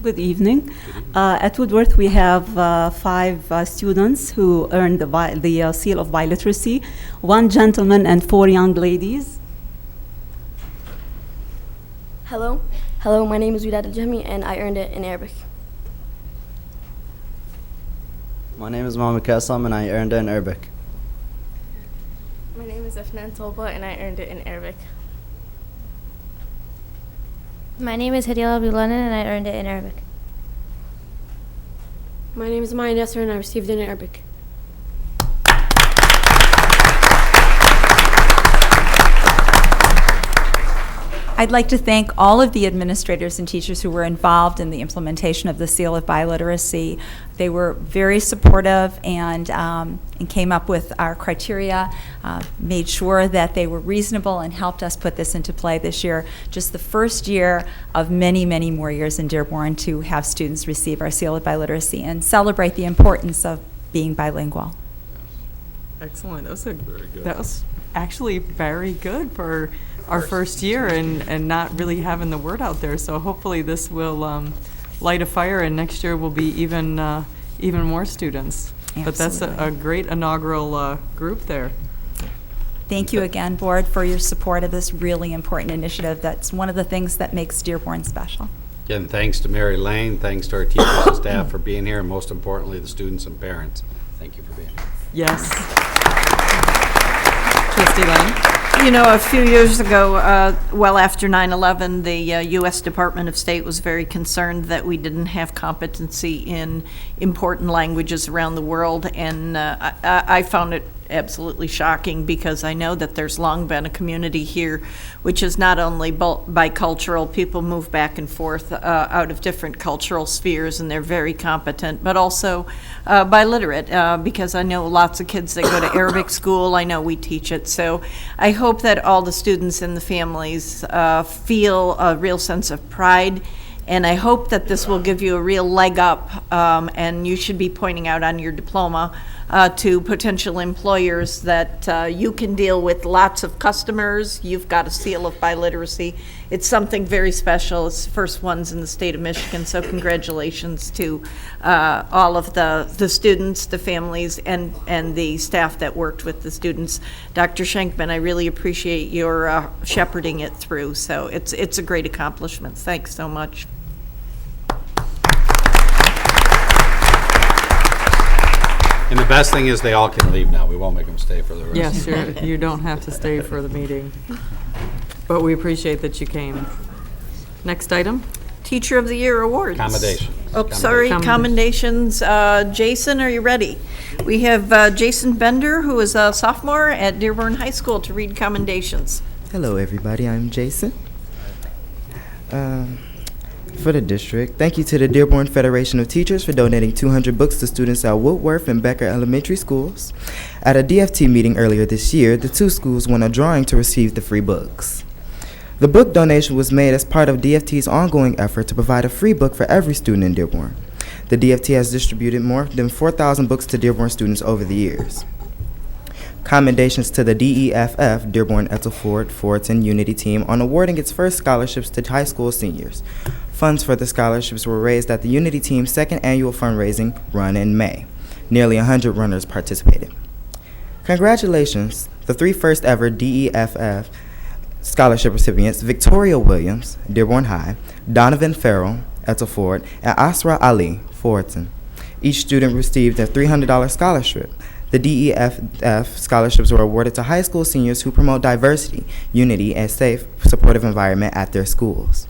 Good evening. At Woodworth, we have 5 students who earned the Seal of Biliteracy, 1 gentleman and 4 young ladies. Hello. Hello, my name is Widad Al-Jahmi, and I earned it in Arabic. My name is Mohammed Kassam, and I earned it in Arabic. My name is Afnan Tolba, and I earned it in Arabic. My name is Hadila Abulanan, and I earned it in Arabic. My name is Maya Nasser, and I received it in Arabic. I'd like to thank all of the administrators and teachers who were involved in the implementation of the Seal of Biliteracy. They were very supportive and came up with our criteria, made sure that they were reasonable, and helped us put this into play this year. Just the first year of many, many more years in Dearborn to have students receive our Seal of Biliteracy and celebrate the importance of being bilingual. Excellent. That was actually very good for our first year and not really having the word out there. So hopefully this will light a fire, and next year will be even more students. Absolutely. But that's a great inaugural group there. Thank you again, Board, for your support of this really important initiative. That's one of the things that makes Dearborn special. Again, thanks to Mary Lane, thanks to our teachers and staff for being here, and most importantly, the students and parents. Thank you for being here. Yes. Trustee Lane? You know, a few years ago, well after 9/11, the U.S. Department of State was very concerned that we didn't have competency in important languages around the world, and I found it absolutely shocking, because I know that there's long been a community here which is not only bicultural, people move back and forth out of different cultural spheres, and they're very competent, but also biliterate, because I know lots of kids that go to Arabic school. I know we teach it. So I hope that all the students and the families feel a real sense of pride, and I hope that this will give you a real leg up, and you should be pointing out on your diploma to potential employers that you can deal with lots of customers. You've got a Seal of Biliteracy. It's something very special. It's the first ones in the state of Michigan, so congratulations to all of the students, the families, and the staff that worked with the students. Dr. Schenkman, I really appreciate your shepherding it through, so it's a great accomplishment. Thanks so much. And the best thing is they all can leave now. We won't make them stay for the rest. Yes, you don't have to stay for the meeting. But we appreciate that you came. Next item? Teacher of the Year Awards. Commendations. Oh, sorry, commendations. Jason, are you ready? We have Jason Bender, who is a sophomore at Dearborn High School, to read commendations. Hello, everybody. I'm Jason. For the district, thank you to the Dearborn Federation of Teachers for donating 200 books to students at Woodworth and Becker Elementary Schools. At a DFT meeting earlier this year, the 2 schools won a drawing to receive the free books. The book donation was made as part of DFT's ongoing effort to provide a free book for every student in Dearborn. The DFT has distributed more than 4,000 books to Dearborn students over the years. Commendations to the DEFF, Dearborn Ethelford Fullerton Unity Team, on awarding its first scholarships to high school seniors. Funds for the scholarships were raised at the Unity Team's second annual fundraising run in May. Nearly 100 runners participated. Congratulations, the 3 first ever DEFF scholarship recipients, Victoria Williams, Dearborn High, Donovan Farrell, Ethel Ford, and Asra Ali, Fortin. Each student received a $300 scholarship. The DEFF scholarships were awarded to high school seniors who promote diversity, unity, and safe, supportive environment at their schools.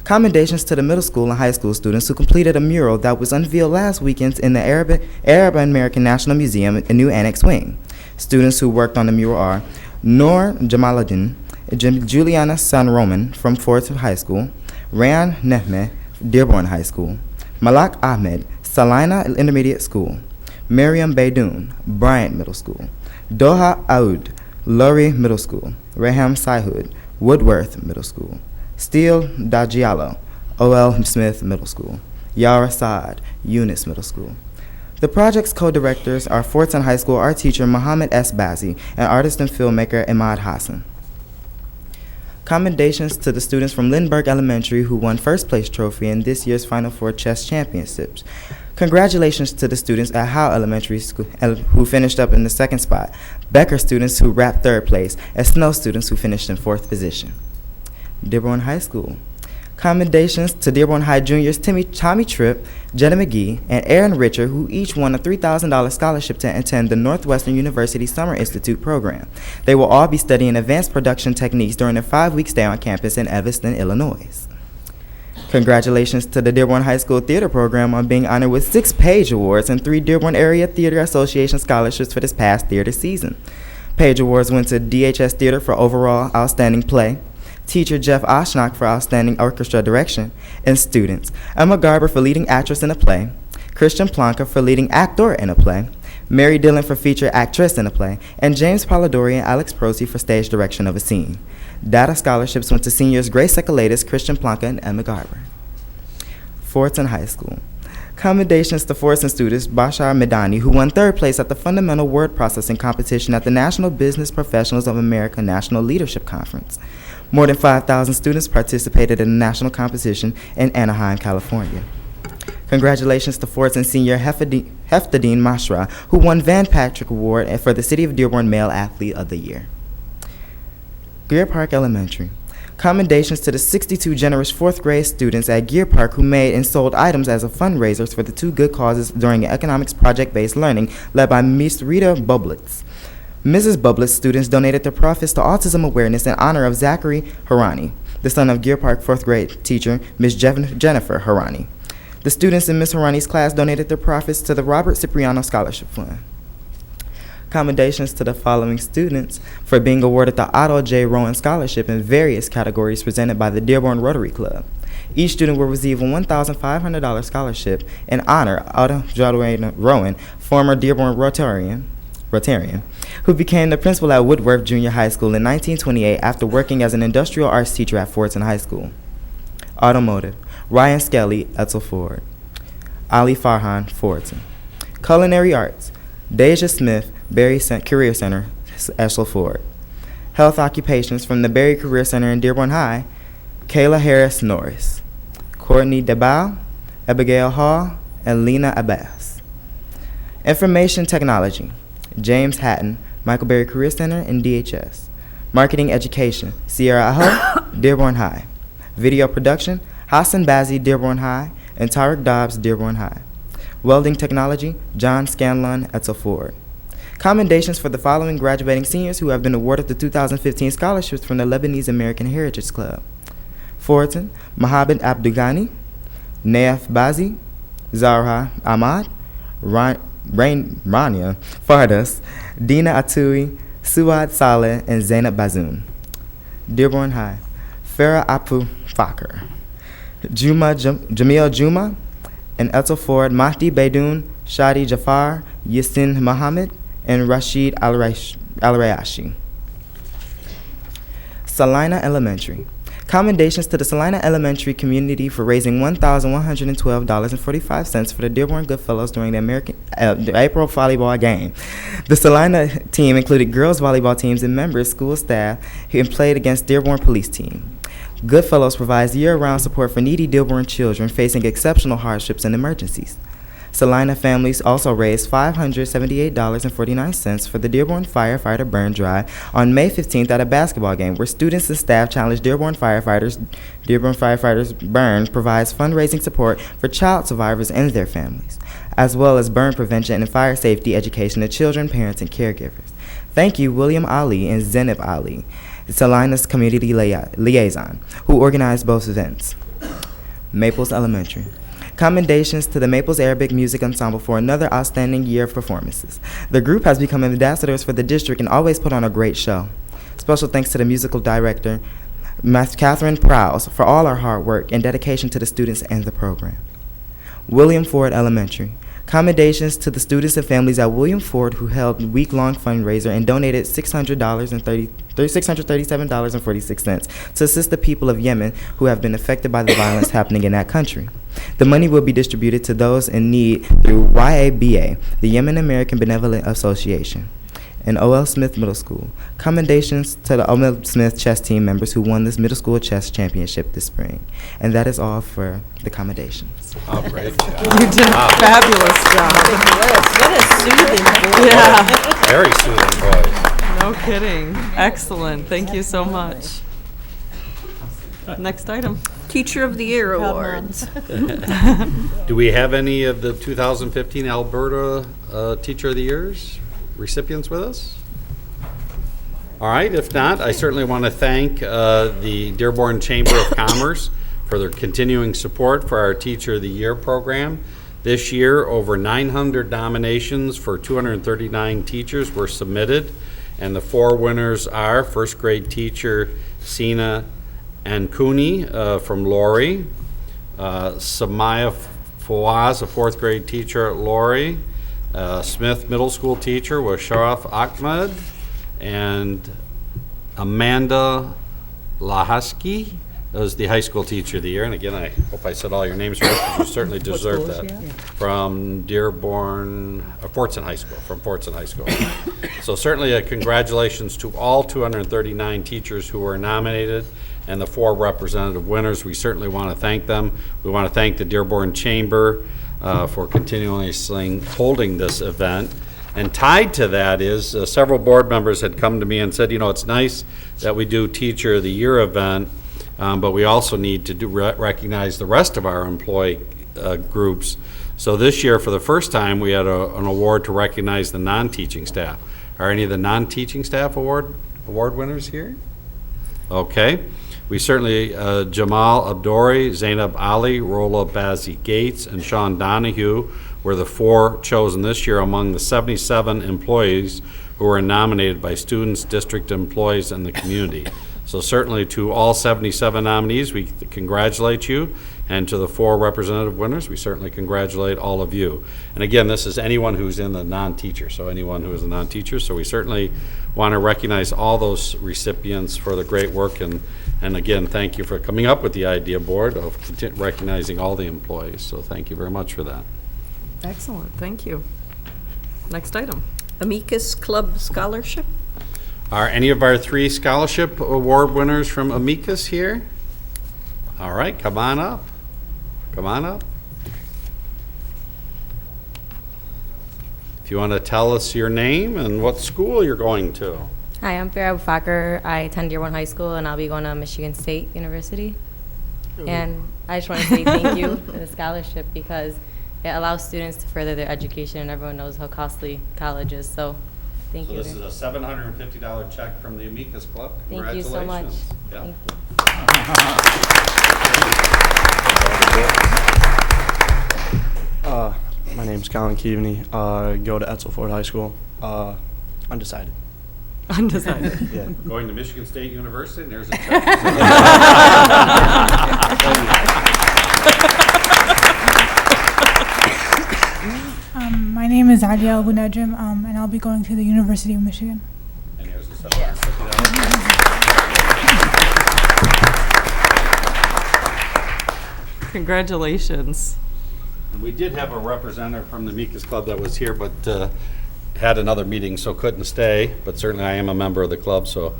Commendations to the middle school and high school students who completed a mural that was unveiled last weekend in the Arab American National Museum in New Annex Wing. Students who worked on the mural are Noor Jamaluddin, Juliana San Roman from Ford High School, Rayan Nehmeh, Dearborn High School, Malak Ahmed, Salina Intermediate School, Miriam Baidoun, Bryant Middle School, Doha Aoud, Lurie Middle School, Raham Saihud, Woodworth Middle School, Steele Dagialo, O.L. Smith Middle School, Yara Saad, Eunice Middle School. The project's co-directors are Fortson High School art teacher Mohammed S. Bazi and artist and filmmaker Imad Hassan. Commendations to the students from Lindbergh Elementary who won first place trophy in this year's Final Four Chess Championships. Congratulations to the students at Howe Elementary School who finished up in the second spot, Becker students who wrapped third place, and Snow students who finished in fourth position. Dearborn High School. Commendations to Dearborn High juniors Tommy Tripp, Jenna McGee, and Aaron Richard, who each won a $3,000 scholarship to attend the Northwestern University Summer Institute program. They will all be studying advanced production techniques during their 5-week stay on campus in Evanston, Illinois. Congratulations to the Dearborn High School Theater program on being honored with 6 Page Awards and 3 Dearborn Area Theater Association scholarships for this past theater season. Page Awards went to DHS Theater for overall outstanding play, teacher Jeff Oshnock for outstanding orchestra direction, and students Emma Garber for leading actress in a play, Christian Plonka for leading actor in a play, Mary Dillon for feature actress in a play, and James Polidori and Alex Prosy for stage direction of a scene. Data scholarships went to seniors Grace Sekalatis, Christian Plonka, and Emma Garber. Fortson High School. Commendations to Fortson students Bashar Medani, who won third place at the Fundamental Word Processing Competition at the National Business Professionals of America National Leadership Conference. More than 5,000 students participated in the national competition in Anaheim, California. Congratulations to Fortson senior Heftadine Mashra, who won Van Patrick Award for the City of Dearborn Male Athlete of the Year. Gear Park Elementary. Commendations to the 62 generous 4th grade students at Gear Park who made and sold items as a fundraisers for the 2 good causes during economics project-based learning led by Ms. Rita Bublitz. Mrs. Bublitz students donated their profits to autism awareness in honor of Zachary Harani, the son of Gear Park 4th grade teacher Ms. Jennifer Harani. The students in Ms. Harani's class donated their profits to the Robert Cipriano Scholarship Fund. Commendations to the following students for being awarded the Otto J. Rowan Scholarship in various categories presented by the Dearborn Rotary Club. Each student will receive a $1,500 scholarship in honor of Otto J. Rowan, former Dearborn Rotarian, who became the principal at Woodworth Junior High School in 1928 after working as an industrial arts teacher at Fortson High School. Automotive, Ryan Skelly, Etzel Ford. Ali Farhan, Fortson. Culinary arts, Deja Smith, Berry Career Center, Eshel Ford. Health occupations from the Berry Career Center in Dearborn High, Kayla Harris Norris. Courtney DeBow, Abigail Hall, and Lena Abbas. Information technology, James Hatton, Michael Berry Career Center, and DHS. Marketing education, Sierra Aho, Dearborn High. Video production, Hassan Bazzi, Dearborn High, and Tarek Dobbs, Dearborn High. Welding technology, John Scanlon, Etzel Ford. Commendations for the following graduating seniors who have been awarded the 2015 scholarships from the Lebanese American Heritage Club. Fortson, Mohamed Abdugani, Naif Bazi, Zahra Ahmad, Rania Fardas, Dina Atui, Suad Saleh, and Zainab Bazoon. Dearborn High, Farah Apu Fakir, Jamil Juma, and Etzel Ford, Mahdi Baidoun, Shadi Jafar, Yasin Mohammed, and Rashid Al-Rayashi. Salina Elementary. Commendations to the Salina Elementary community for raising $1,112.45 for the Dearborn Goodfellows during the April volleyball game. The Salina team included girls volleyball teams and members, school staff, who played against Dearborn police team. Goodfellows provides year-round support for needy Dearborn children facing exceptional hardships and emergencies. Salina families also raised $578.49 for the Dearborn Firefighter Burn Drive on May 15th at a basketball game where students and staff challenged Dearborn firefighters. Dearborn Firefighters Burn provides fundraising support for child survivors and their families, as well as burn prevention and fire safety education to children, parents, and caregivers. Thank you, William Ali and Zenib Ali, Salina's community liaison, who organized both events. Maples Elementary. Commendations to the Maples Arabic Music Ensemble for another outstanding year of performances. The group has become ambassadors for the district and always put on a great show. Special thanks to the musical director, Catherine Prowse, for all her hard work and dedication to the students and the program. William Ford Elementary. Commendations to the students and families at William Ford who held a week-long fundraiser and donated $637.46 to assist the people of Yemen who have been affected by the violence happening in that country. The money will be distributed to those in need through YABA, the Yemen American Benevolent Association. And O.L. Smith Middle School. Commendations to the O.L. Smith chess team members who won this middle school chess championship this spring. And that is all for the commendations. Oh, great job. You did a fabulous job. What a soothing voice. Yeah. Very soothing voice. No kidding. Excellent. Thank you so much. Next item. Teacher of the Year Awards. Do we have any of the 2015 Alberta Teacher of the Years recipients with us? All right, if not, I certainly want to thank the Dearborn Chamber of Commerce for their continuing support for our Teacher of the Year program. This year, over 900 nominations for 239 teachers were submitted, and the 4 winners are first grade teacher Sina Ankuni from Laurie, Samaya Fawaz, a 4th grade teacher at Laurie, Smith Middle School teacher was Sharaf Ahmed, and Amanda Lahaski was the high school teacher of the year. And again, I hope I said all your names right, because you certainly deserve that. From Dearborn, Fortson High School, from Fortson High School. So certainly a congratulations to all 239 teachers who were nominated and the 4 representative winners. We certainly want to thank them. We want to thank the Dearborn Chamber for continuously holding this event. And tied to that is several board members had come to me and said, you know, it's nice that we do Teacher of the Year event, but we also need to recognize the rest of our employee groups. So this year, for the first time, we had an award to recognize the non-teaching staff. Are any of the non-teaching staff award winners here? Okay. We certainly, Jamal Abdori, Zainab Ali, Rola Bazzi Gates, and Sean Donahue were the 4 chosen this year among the 77 employees who were nominated by students, district employees, and the community. So certainly to all 77 nominees, we congratulate you, and to the 4 representative winners, we certainly congratulate all of you. And again, this is anyone who's in the non-teacher, so anyone who is a non-teacher. So we certainly want to recognize all those recipients for the great work, and again, thank you for coming up with the idea, board, of recognizing all the employees. So thank you very much for that. Excellent. Thank you. Next item. Amicus Club Scholarship. Are any of our 3 scholarship award winners from Amicus here? All right, come on up. Come on up. If you want to tell us your name and what school you're going to. Hi, I'm Farah Abubakar. I attend Dearborn High School, and I'll be going to Michigan State University. And I just want to say thank you for the scholarship, because it allows students to further their education, and everyone knows how costly college is. So thank you. So this is a $750 check from the Amicus Club. Thank you so much. Yeah. Thank you. My name's Colin Keaveney. Go to Etzel Ford High School. Undecided. Undecided. Yeah. Going to Michigan State University, and there's a check. My name is Alia Abu Najm, and I'll be going to the University of Michigan. And there's a $750. Congratulations. And we did have a representative from the Amicus Club that was here, but had another meeting, so couldn't stay. But certainly I am a member of the club, so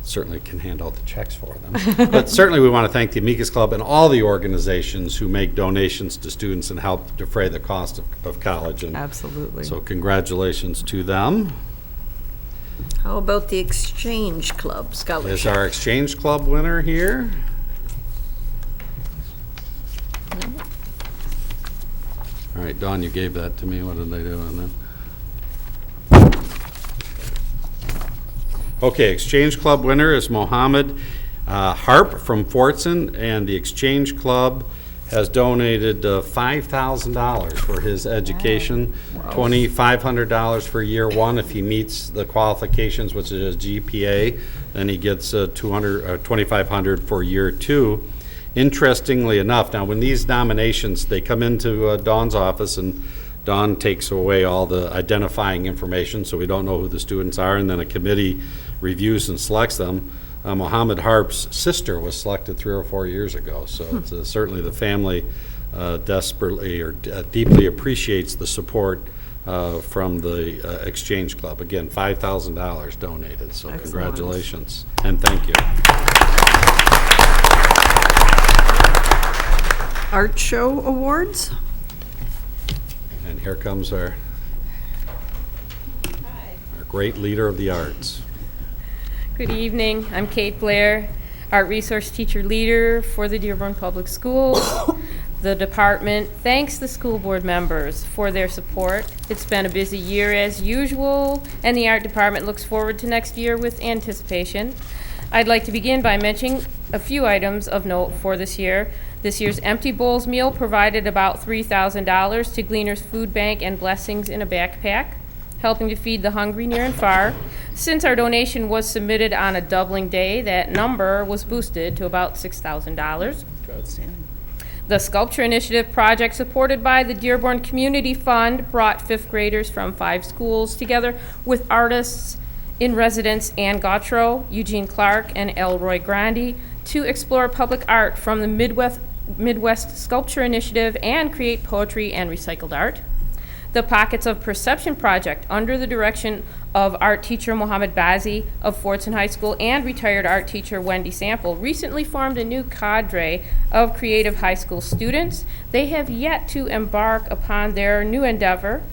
certainly can hand out the checks for them. But certainly we want to thank the Amicus Club and all the organizations who make donations to students and help defray the cost of college. And absolutely. So congratulations to them. How about the Exchange Club scholarship? Is our Exchange Club winner here? All right, Dawn, you gave that to me. What did they do on that? Okay, Exchange Club winner is Mohammed Harp from Fortson, and the Exchange Club has donated $5,000 for his education, $2,500 for year one if he meets the qualifications, which is his GPA. Then he gets $2,500 for year two. Interestingly enough, now when these nominations, they come into Dawn's office, and Dawn takes away all the identifying information, so we don't know who the students are, and then a committee reviews and selects them. Mohammed Harp's sister was selected 3 or 4 years ago, so it's, certainly the family desperately or deeply appreciates the support from the Exchange Club. Again, $5,000 donated, so excellent. Congratulations and thank you. Art Show Awards. And here comes our great leader of the arts. Good evening. I'm Kate Blair, Art Resource Teacher Leader for the Dearborn Public Schools. The department thanks the school board members for their support. It's been a busy year as usual, and the art department looks forward to next year with anticipation. I'd like to begin by mentioning a few items of note for this year. This year's Empty Bowls meal provided about $3,000 to Gleaners Food Bank and Blessings in a Backpack, helping to feed the hungry near and far. Since our donation was submitted on a doubling day, that number was boosted to about $6,000. The Sculpture Initiative project supported by the Dearborn Community Fund brought 5th graders from 5 schools together with artists in residence Ann Gautreaux, Eugene Clark, and Elroy Grandi to explore public art from the Midwest Sculpture Initiative and create poetry and recycled art. The Pockets of Perception project, under the direction of art teacher Mohammed Bazi of Fortson High School and retired art teacher Wendy Sample, recently formed a new cadre of creative high school students. They have yet to embark upon their new endeavor.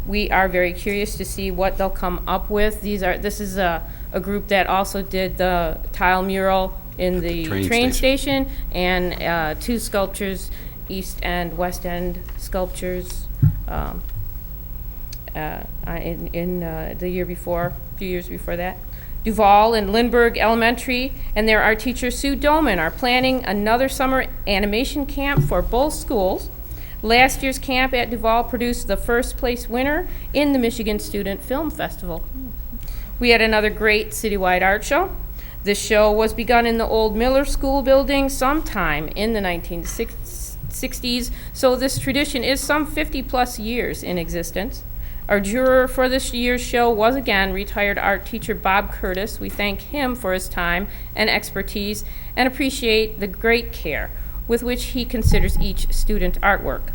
We are very curious to see what they'll come up with. This is a group that also did the tile mural in the train station and 2 sculptures, East and West End sculptures in the year before, a few years before that. Duval and Lindbergh Elementary and their art teacher Sue Doman are planning another summer animation camp for both schools. Last year's camp at Duval produced the first place winner in the Michigan Student Film Festival. We had another great citywide art show. This show was begun in the old Miller School building sometime in the 1960s, so this tradition is some 50 plus years in existence. Our juror for this year's show was again retired art teacher Bob Curtis. We thank him for his time and expertise and appreciate the great care with which he considers each student artwork.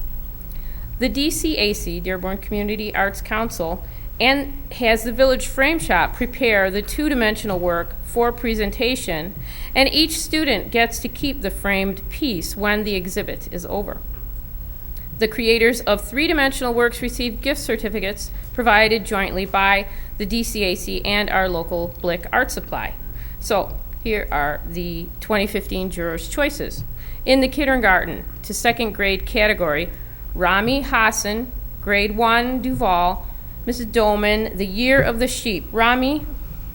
The DCAC, Dearborn Community Arts Council, and has the Village Frame Shop prepare the 2-dimensional work for presentation, and each student gets to keep the framed piece when the exhibit is over. The creators of 3-dimensional works receive gift certificates provided jointly by the DCAC and our local Blick Art Supply. So here are the 2015 jurors' choices. In the kindergarten to 2nd grade category, Rami Hassan, grade 1, Duval, Mrs. Doman, The Year of the Sheep. Rami,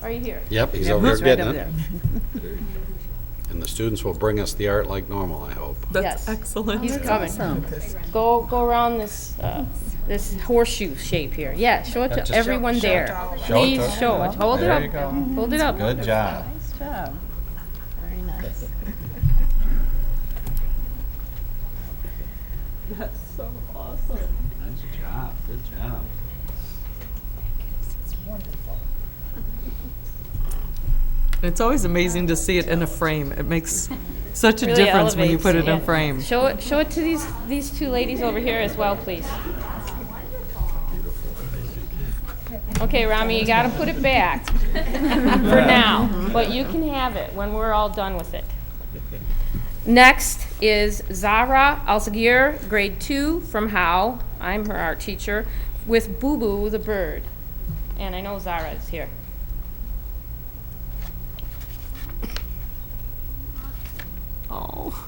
are you here? Yep, he's over here getting it. And the students will bring us the art like normal, I hope. That's excellent. He's coming. Awesome. Go around this this horseshoe shape here. Yeah, show it to everyone there. Please show it. Hold it up. There you go. Hold it up. Good job. Nice job. Very nice. That's so awesome. Nice job. Good job. It's always amazing to see it in a frame. It makes such a Really difference when you elevates, put it in yeah. frame. Show it to these 2 ladies over here as well, please. Okay, Rami, you gotta put it back for now, but you can have it when we're all done with it. Next is Zahra Alzagir, grade 2 from Howe. I'm her art teacher, with Boo Boo the bird. And I know Zahra is here. Oh.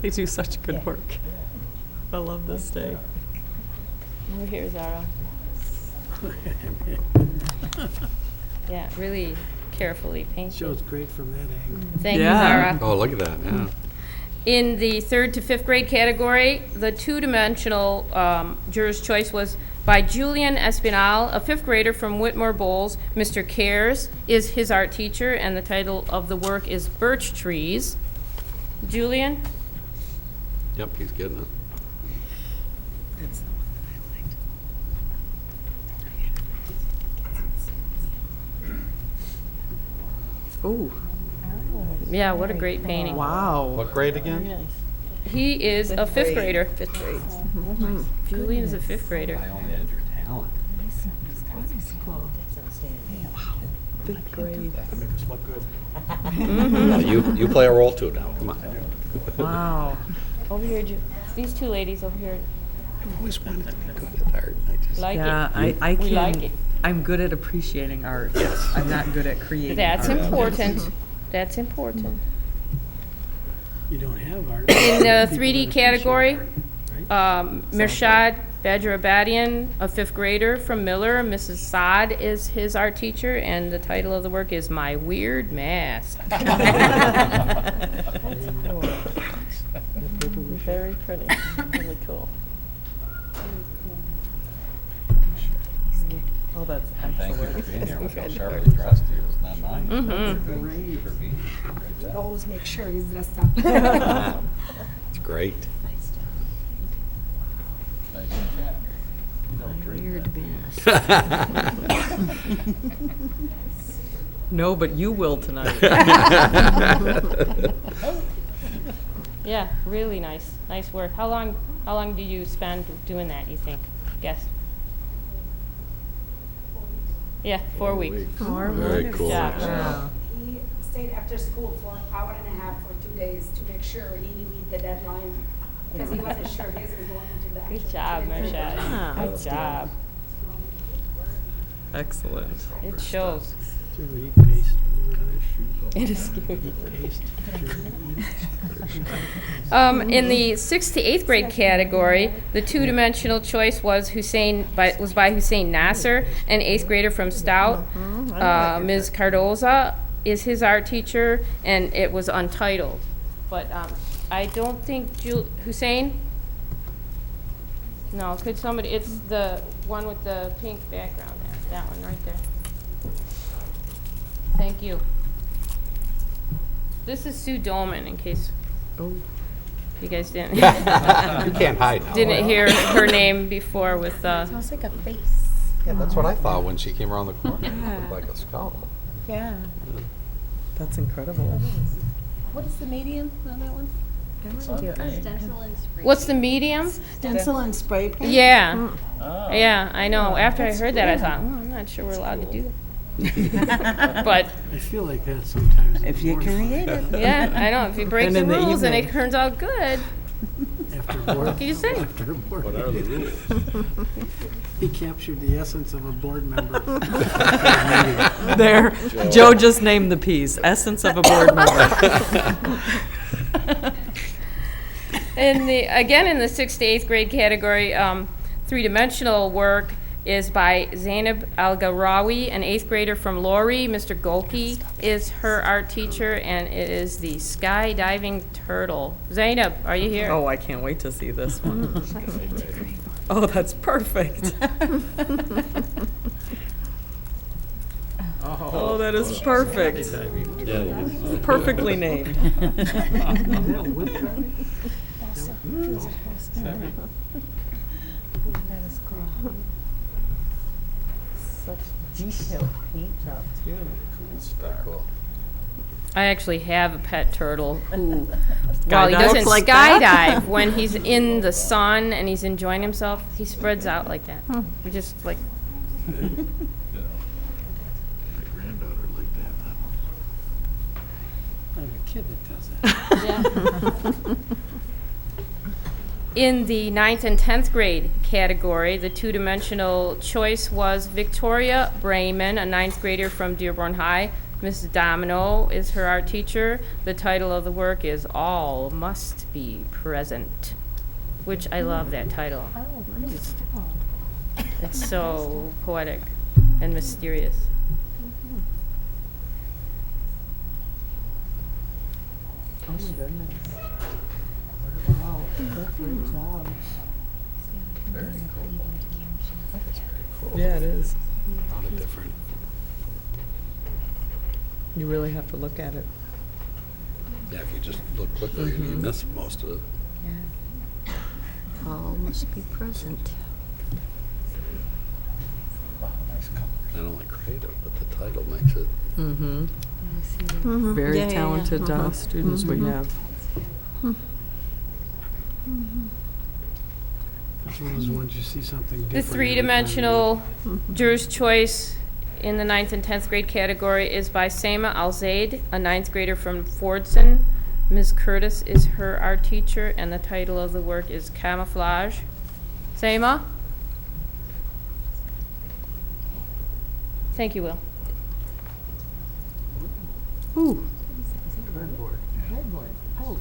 They do such good work. I love this day. Over here, Zahra. Yeah, really carefully painted. Shows great from that angle. Thank you, Zahra. Oh, look at that, yeah. In the 3rd to 5th grade category, the two-dimensional juror's choice was by Julian Espinal, a 5th grader from Whitmore Bowles. Mr. Cares is his art teacher, and the title of the work is Birch Trees. Julian? Yep, he's getting it. Ooh. Yeah, what a great painting. Wow. What grade again? He is a 5th grader. 5th grade. Julian is a 5th grader. Fifth grade. That makes us look good. Mhm. You play a role too now, come on. Wow. Over here, these two ladies over here. I've always wanted to be good at art. I just Like Yeah, it. I We can. like it. I'm good at appreciating art. Yes. I'm not good at creating That's art. important. That's important. You don't have art. In the People 3D that category, appreciate art, right? Mirshad Badrabadian, a 5th grader from Miller. Mrs. Saad is his art teacher, and the title of the work is My Weird Mask. Very pretty. Really cool. Oh, that's Thank you excellent. for being here. Look how sharply dressed he is, not mine. Mhm. Thank you for being here. Great job. Always make sure he's dressed up. It's great. Weird mask. No, but you will tonight. Yeah, really nice. Nice work. How long do you spend doing that, you think? Guess. Yeah, 4 weeks. Very Good cool. job. Wow. He stayed after school for an hour and a half for 2 days to make sure he beat the deadline because he wasn't sure his was going into the Good actual job, calendar. Mirshad. Good job. Excellent. It shows. He paced over his shoes. It is cute. He paced. In the 6th to 8th grade category, the two-dimensional choice was by Hussein Nasser, an 8th grader from Stout. Ms. Cardoza is his art teacher, and it was untitled. But I don't think Hussein? No, could somebody? It's the one with the pink background there. That one right there. Thank you. This is Sue Dolman, in case you guys didn't. You can't hide now. Didn't hear her name before with. Sounds like a face. Yeah, that's what I thought when she came around the corner. It looked like a skull. Yeah. That's incredible. What is the medium on that one? What's the medium? Stencil and spray paint? Yeah. Yeah, I know. After I heard that, I thought, I'm not sure we're allowed to do that. But I feel like that sometimes. If you create it. yeah, I know. If you break And the in the rules and it evening. turns out good, After board. what can you say? After board. What are the rules? He captured the essence of a board member. There, Joe just named the piece, essence of a board member. In the 6th to 8th grade category, three-dimensional work is by Zainab Al-Garawi, an 8th grader from Lori. Mr. Golke is her art teacher, and it is the skydiving turtle. Zainab, are you here? Oh, I can't wait to see this one. Oh, that's perfect. Oh, that is perfect. Perfectly named. Such detailed paint job, too. Cool. I actually have a pet turtle who, Skydive? while he doesn't Looks like that? skydive, when he's in the sun and he's enjoying himself, he spreads out like that. We just like. My granddaughter liked to have that one. I have a kid that does that. In the 9th and 10th grade category, the two-dimensional choice was Victoria Brayman, a 9th grader from Dearborn High. Mrs. Domino is her art teacher. The title of the work is All Must Be Present, which I love that title. Oh, nice. It's so poetic and mysterious. Oh, my goodness. Wow, great job. Very cool. That's very cool. Yeah, it is. A lot of different. You really have to look at it. Yeah, if you just look quickly, you miss most of it. Yeah. All must be present. Not only creative, but the title makes it. Very Yeah, yeah, yeah. talented students we have. As well as once you see something different. The three-dimensional juror's choice in the 9th and 10th grade category is by Seima Alzaid, a 9th grader from Fordson. Ms. Curtis is her art teacher, and the title of the work is Camouflage. Seima? Thank you, Will. Ooh. Cardboard. Oh,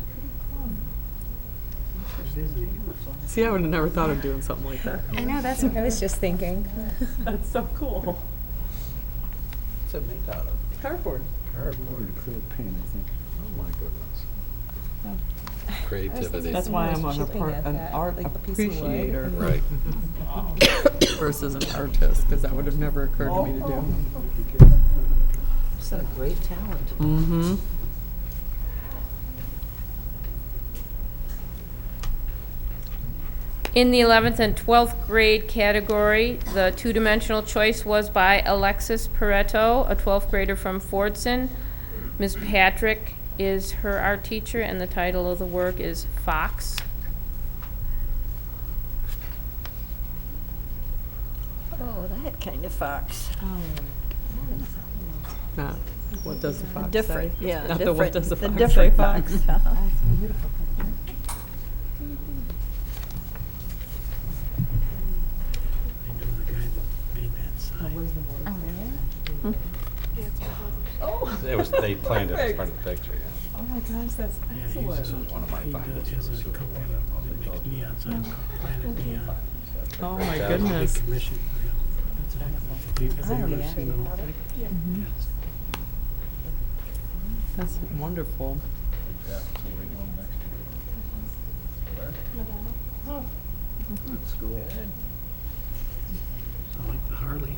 see, I would have never thought of doing something like that. I know, that's what I was just thinking. That's so cool. What's it made out of? Cardboard. Cardboard. Acrylic paint, I think. Oh, my goodness. Creativity. That's why I'm an art appreciator. Right. Versus an artist, because that would have never occurred to me to do. It's a great talent. Mm-hmm. In the 11th and 12th grade category, the two-dimensional choice was by Alexis Pareto, a 12th grader from Fordson. Ms. Patrick is her art teacher, and the title of the work is Fox. Oh, that kind of fox. Not what does the fox Different, say? yeah, Not the what does the the fox different say fox. I knew the guy that made that sign. It was, they planned it as part of the picture, yeah. Oh my gosh, that's excellent. This was one of my finals. He has a company that makes neon signs called Planet Neon. Oh my Big goodness. commission. That's wonderful. Have you ever seen the whole thing? Yes. That's wonderful. Good school. I like the Harley.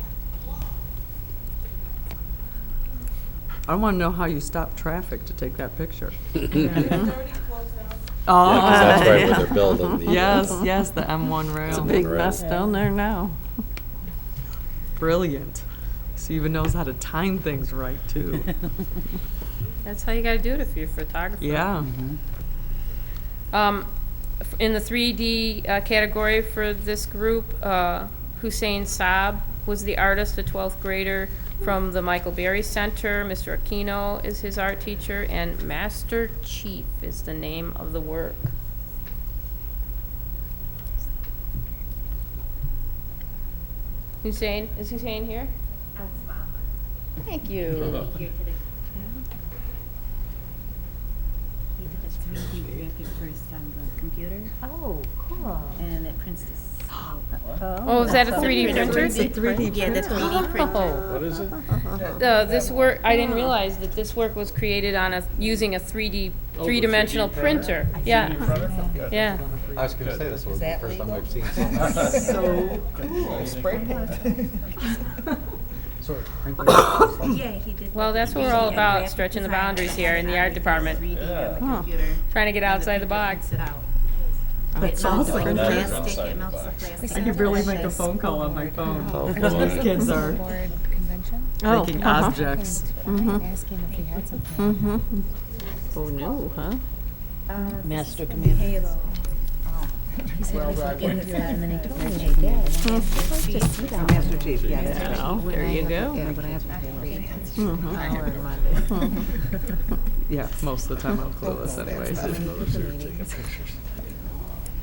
I want to know how you stopped traffic to take that picture. Oh, Yeah, 'cause that's right where they're building the. yes, the M1 rail. It's a big mess down there now. Brilliant. She even knows how to time things right, too. That's how you got to do it if you're a photographer. Yeah. In the 3D category for this group, Hussein Saab was the artist, a 12th grader from the Michael Berry Center. Mr. Aquino is his art teacher, and Master Chief is the name of the work. Hussein, is Hussein here? Thank you. He did a 3D graphic first on the computer. Oh, cool. And it prints this. Oh, is that a 3D printer? It's a 3D Yeah, the 3D printer. What is it? This work, I didn't realize that this work was created on using a three-dimensional printer. Yeah. Yeah. I was going to say this was the first time I've seen something. So cool. Yeah, he did. Well, that's what we're all about, stretching the boundaries here in the art department. Trying to get outside the box. That's melts awesome. the plastic, it melts the plastic. I could really make a phone call on my phone. Oh, Because boy. these kids are Oh, making uh-huh. objects. Asking if we had something. Mm-hmm. Oh, no, huh? Master Commander. He said, well, I and then he told me, Master Chief, yeah, that's right. Well, there you go. Yeah, but I have to pay. Yeah, most of the time I'm clueless anyways.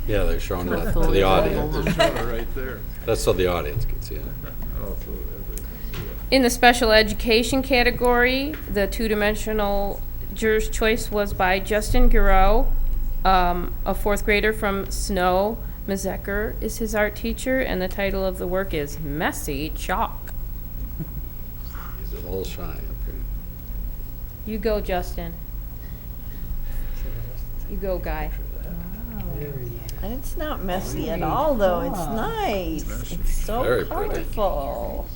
Yeah, they're showing that to the audience. That's so the audience can see it. In the special education category, the two-dimensional juror's choice was by Justin Giroux, a fourth grader from Snow. Ms. Ecker is his art teacher, and the title of the work is Messy Chalk. He's a little shy up here. You go, Justin. You go, Guy. And it's not messy at all, though. It's nice. It's so Very pretty. colorful.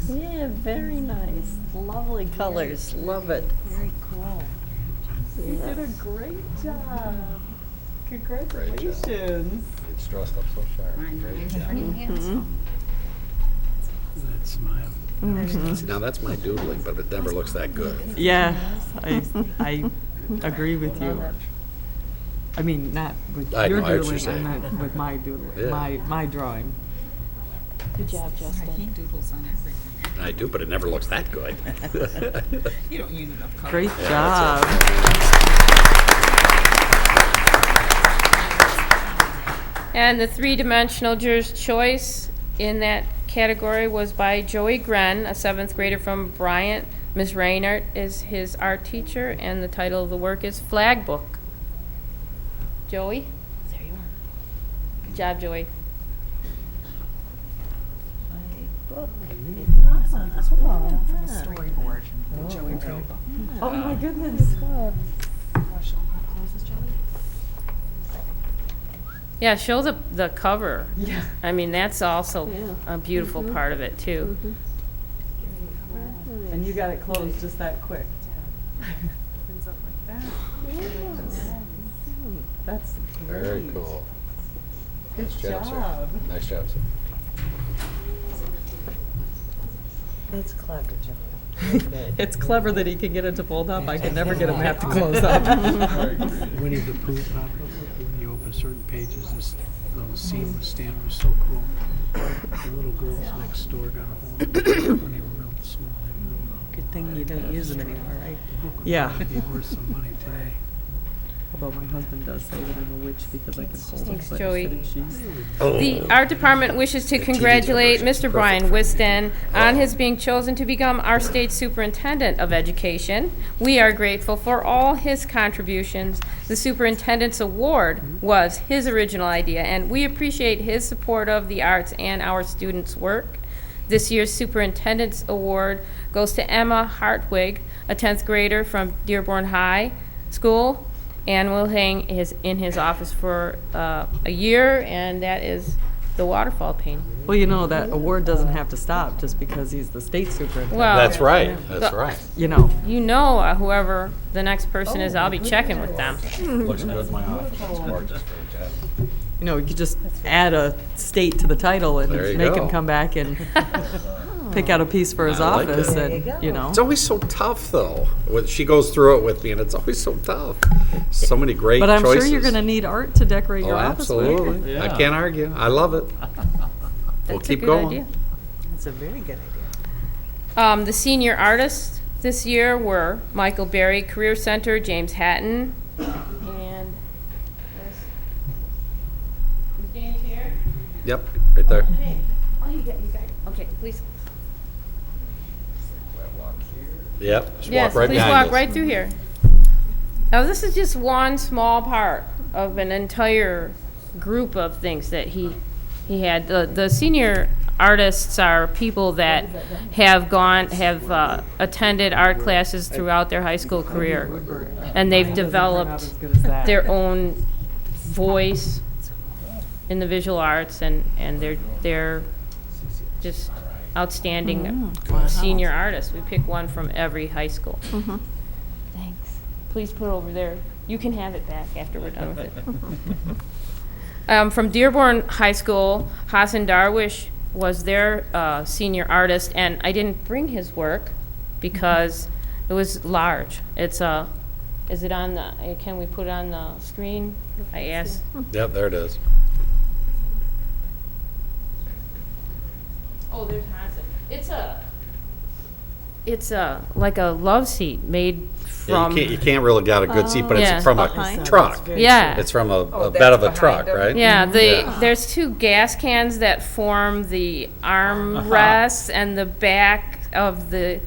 Yeah, very nice. Lovely colors. Love it. Very cool. You did a great job. Congratulations. It's dressed up so sharp. Great job. That smile. See, now that's my doodling, but it never looks that good. Yeah, I agree with you. I mean, not with I your know, I what you're doodling, I saying. meant with my doodling, Yeah. my drawing. Good job, Justin. He doodles on everything. I do, but it never looks that good. You don't use enough color. Great Yeah, job. And the three-dimensional juror's choice in that category was by Joey Gren, a seventh grader from Bryant. Ms. Reinert is his art teacher, and the title of the work is Flag Book. Joey? There you are. Good job, Joey. Storyboard. Joey wrote. Oh my goodness. Yeah, show the cover. Yeah. I mean, that's also Yeah. a beautiful part of it, too. And you got it closed just that quick. That's great. Very cool. Good Nice job, sir. job. Nice job, sir. That's clever, Joey. It's clever that he can get it to fold up. I can never get a map to close up. Winnie the Pooh pop up, when you open certain pages, this little scene with Stan was so cool. The little girls next door got a hold of it when they were real small. Good thing you don't use them anymore, right? Yeah. It'd be worth some money today. Although my husband does say that I'm a witch because I can hold Thanks, it Joey. instead of cheese. The art department wishes to congratulate Mr. Brian Whiston on his being chosen to become our state superintendent of education. We are grateful for all his contributions. The superintendent's award was his original idea, and we appreciate his support of the arts and our students' work. This year's superintendent's award goes to Emma Hartwig, a 10th grader from Dearborn High School, and will hang in his office for a year, and that is the waterfall painting. Well, you know, that award doesn't have to stop just because he's the state superintendent. Well, That's right. That's right. You know. You know, whoever the next person is, I'll be checking with them. Looks good in my office. It's gorgeous. Great job. You know, you could just add a state to the title and There you make go. him come back and pick out a piece for his I like office, it. and you know. It's always so tough, though. She goes through it with me, and it's always so tough. So many great But I'm choices. sure you're going to need art to decorate your Oh, office with. absolutely. I can't argue. I love it. We'll That's keep a good going. idea. That's a very good idea. The senior artists this year were Michael Berry, Career Center, James Hatton, and is James here? Yep, right there. Oh, you got it. Okay, please. Yep. Just Yes, walk right please behind walk us. right through here. Now, this is just one small part of an entire group of things that he had. The senior artists are people that have attended art classes throughout their high school career, and they've developed their own voice in the visual arts, and they're just outstanding senior artists. We pick one from every high school. Thanks. Please put it over there. You can have it back after we're done with it. From Dearborn High School, Hassan Darwish was their senior artist, and I didn't bring his work because it was large. It's is it on the, can we put it on the screen? I asked. Yep, there it is. Oh, there's Hassan. It's like a love seat made Yeah, from. you can't really get a good seat, but Yeah. it's from a Behind. truck. Yeah. It's from a bed of a truck, right? Yeah, there's two gas cans that form the armrests, and the back of it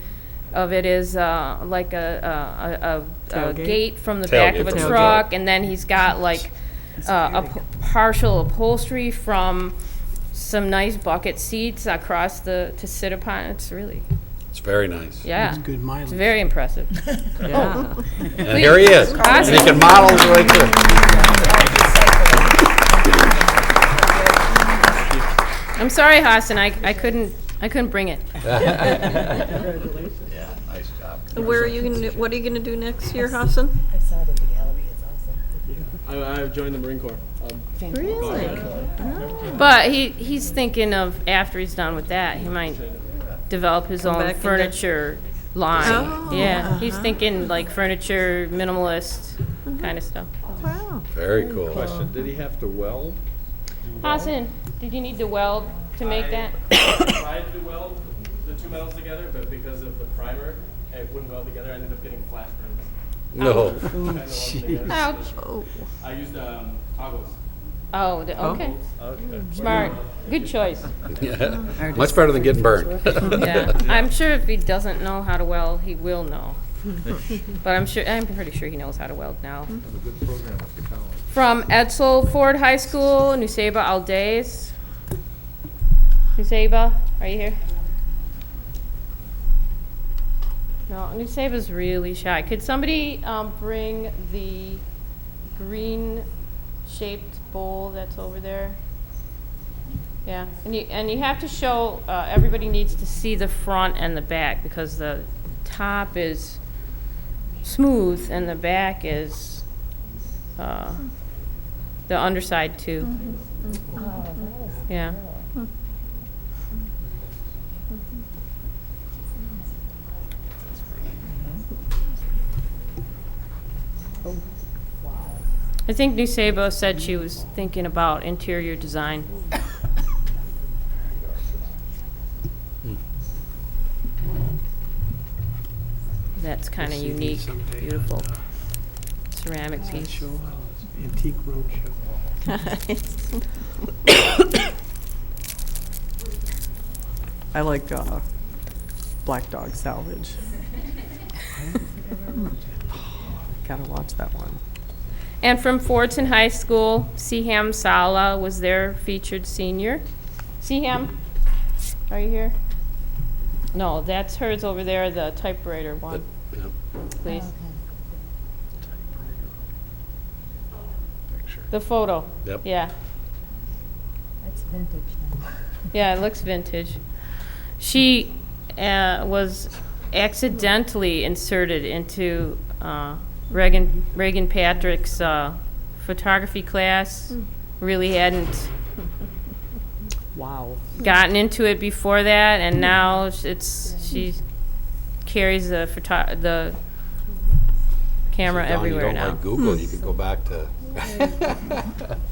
is like a Tailgate? gate from the back of a Tailgate. truck, and then he's got like partial upholstery from some nice bucket seats across to sit upon. It's very nice. yeah, It's good mileage. it's very impressive. Yeah. And here he is. And he can model his way through. I'm sorry, Hassan, I couldn't bring it. Yeah, nice job. Where are you going to, what are you going to do next year, Hassan? I saw it at the gallery, it's awesome. I've joined the Marine Corps. Really? But he's thinking of, after he's done with that, he might develop his Come own back and furniture line. Oh, Yeah, he's thinking like furniture, minimalist kind of stuff. Wow. Very cool. Question, did he have to weld? Hassan, did you need to weld to make that? I tried to weld the two metals together, but because of the primer, it wouldn't weld together. I ended up getting flash burns. No. Ouch. I used toggles. Oh, okay. Okay. Smart. Good choice. Yeah. Much better than getting burned. Yeah, I'm sure if he doesn't know how to weld, he will know. But I'm pretty sure he knows how to weld now. Have a good program at the college. From Edsel Ford High School, Nuseba Aldez. Nuseba, are you here? No, Nuseba's really shy. Could somebody bring the green-shaped bowl that's over there? Yeah, and you have to show, everybody needs to see the front and the back, because the top is smooth and the back is the underside too. Yeah. I think Nusebo said she was thinking about interior design. That's kind of See these unique, someday beautiful on, ceramic piece. Show, Antique Roadshow. I like Black Dog Salvage. Gotta watch that one. And from Fordson High School, Siham Sala was their featured senior. Siham, are you here? No, that's hers over there, the typewriter one. Please. The photo. Yep. Yeah. That's vintage now. Yeah, it looks vintage. She was accidentally inserted into Reagan Patrick's photography class. Really hadn't Wow. gotten into it before that, and now she carries the camera Don, everywhere you don't now. like Google, you could go back to.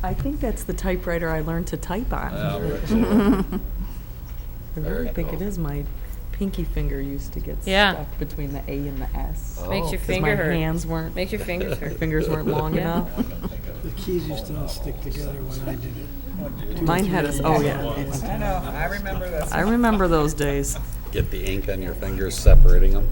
I think that's the typewriter I learned to type on. I really think it is. My pinky finger used to get stuck between the A and the S. Makes your 'Cause finger my hurt. hands weren't. Makes your fingers hurt. My fingers weren't long Yeah. enough. The keys used to all stick together when I did it. Mine had a. Oh yeah. I know, I remember this. I remember those days. Get the ink on your fingers, separating them.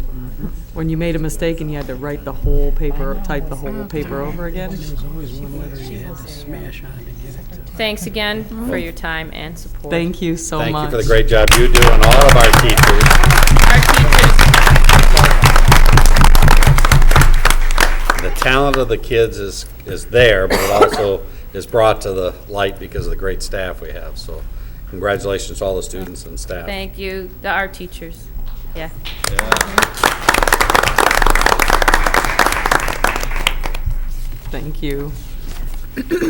When you made a mistake and you had to write the whole paper, type the whole paper over again. There was always one letter you had to smash on to get it to. Thanks again for your time and support. Thank you so much. Thank you for the great job you do and all of our teachers. Our teachers. The talent of the kids is there, but it also is brought to the light because of the great staff we have. So congratulations to all the students and staff. Thank you, the art teachers. Yeah. Thank you.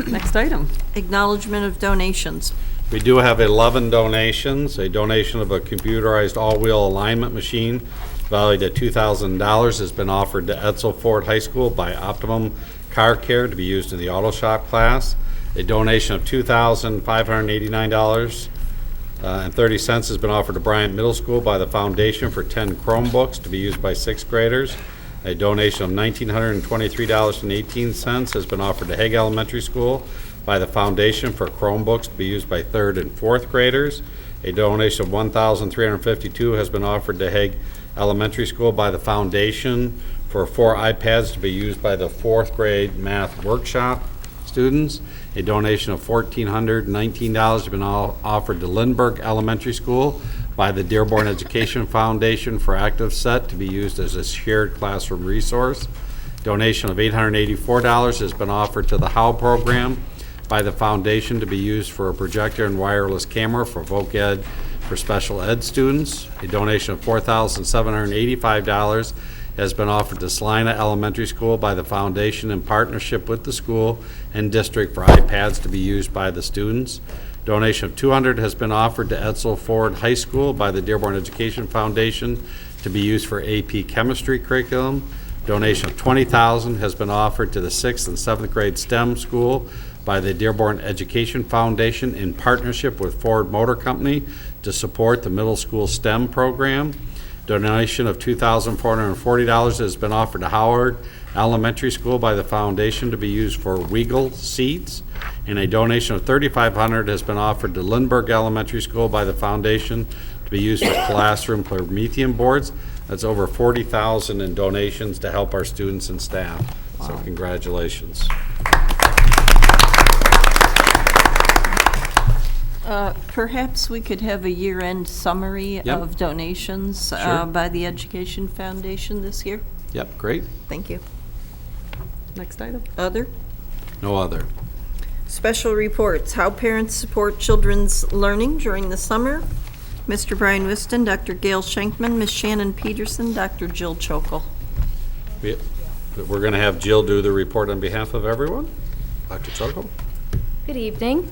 Next item. Acknowledgement of donations. We do have 11 donations. A donation of a computerized all-wheel alignment machine valued at $2,000 has been offered to Edsel Ford High School by Optimum Car Care to be used in the auto shop class. A donation of $2,589.30 has been offered to Bryant Middle School by the Foundation for 10 Chromebooks to be used by 6th graders. A donation of $1,923.18 has been offered to Hague Elementary School by the Foundation for Chromebooks to be used by 3rd and 4th graders. A donation of $1,352 has been offered to Hague Elementary School by the Foundation for 4 iPads to be used by the 4th grade math workshop students. A donation of $1,419 has been offered to Lindbergh Elementary School by the Dearborn Education Foundation for Active Set to be used as a shared classroom resource. Donation of $884 has been offered to the HOW program by the Foundation to be used for a projector and wireless camera for voc ed for special ed students. A donation of $4,785 has been offered to Salina Elementary School by the Foundation in partnership with the school and district for iPads to be used by the students. Donation of $200 has been offered to Edsel Ford High School by the Dearborn Education Foundation to be used for AP chemistry curriculum. Donation of $20,000 has been offered to the 6th and 7th grade STEM school by the Dearborn Education Foundation in partnership with Ford Motor Company to support the middle school STEM program. Donation of $2,440 has been offered to Howard Elementary School by the Foundation to be used for Weagle seats. And a donation of $3,500 has been offered to Lindbergh Elementary School by the Foundation to be used for classroom Promethean boards. That's over $40,000 in donations to help our students and staff. Wow. So congratulations. Perhaps we could have a year-end summary of donations by the Education Foundation this year. Yep, great. Thank you. Next item. Other? No other. Special reports, how parents support children's learning during the summer. Mr. Brian Whiston, Dr. Gail Schenkman, Ms. Shannon Peterson, Dr. Jill Chokel. We're going to have Jill do the report on behalf of everyone. Dr. Chokel. Good evening.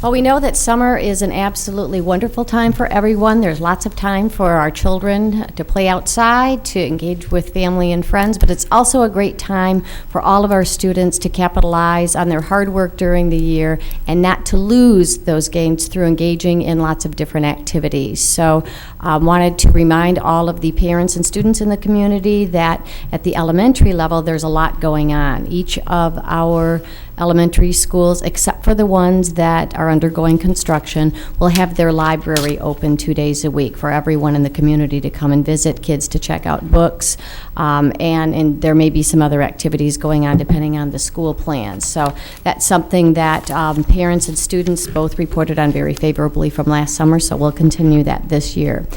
Well, we know that summer is an absolutely wonderful time for everyone. There's lots of time for our children to play outside, to engage with family and friends, but it's also a great time for all of our students to capitalize on their hard work during the year and not to lose those gains through engaging in lots of different activities. So wanted to remind all of the parents and students in the community that at the elementary level, there's a lot going on. Each of our elementary schools, except for the ones that are undergoing construction, will have their library open 2 days a week for everyone in the community to come and visit, kids to check out books, and there may be some other activities going on depending on the school plans. So that's something that parents and students both reported on very favorably from last summer, so we'll continue that this year.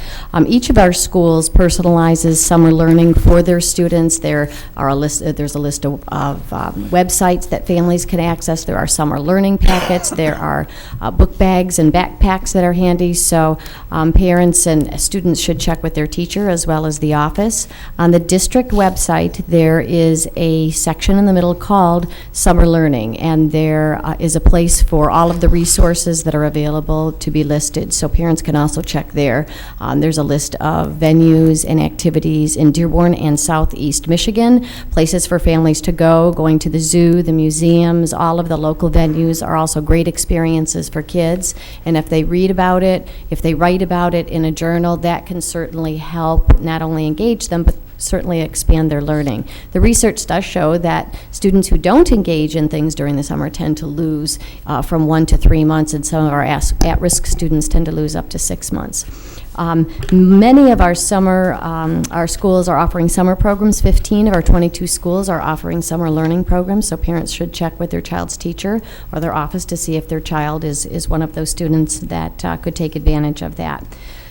Each of our schools personalizes summer learning for their students. There's a list of websites that families can access. There are summer learning packets. There are book bags and backpacks that are handy. So parents and students should check with their teacher as well as the office. On the district website, there is a section in the middle called Summer Learning, and there is a place for all of the resources that are available to be listed. So parents can also check there. There's a list of venues and activities in Dearborn and Southeast Michigan, places for families to go, going to the zoo, the museum. All of the local venues are also great experiences for kids, and if they read about it, if they write about it in a journal, that can certainly help not only engage them, but certainly expand their learning. The research does show that students who don't engage in things during the summer tend to lose from 1 to 3 months, and some of our at-risk students tend to lose up to 6 months. Many of our our schools are offering summer programs. 15 of our 22 schools are offering summer learning programs, so parents should check with their child's teacher or their office to see if their child is one of those students that could take advantage of that.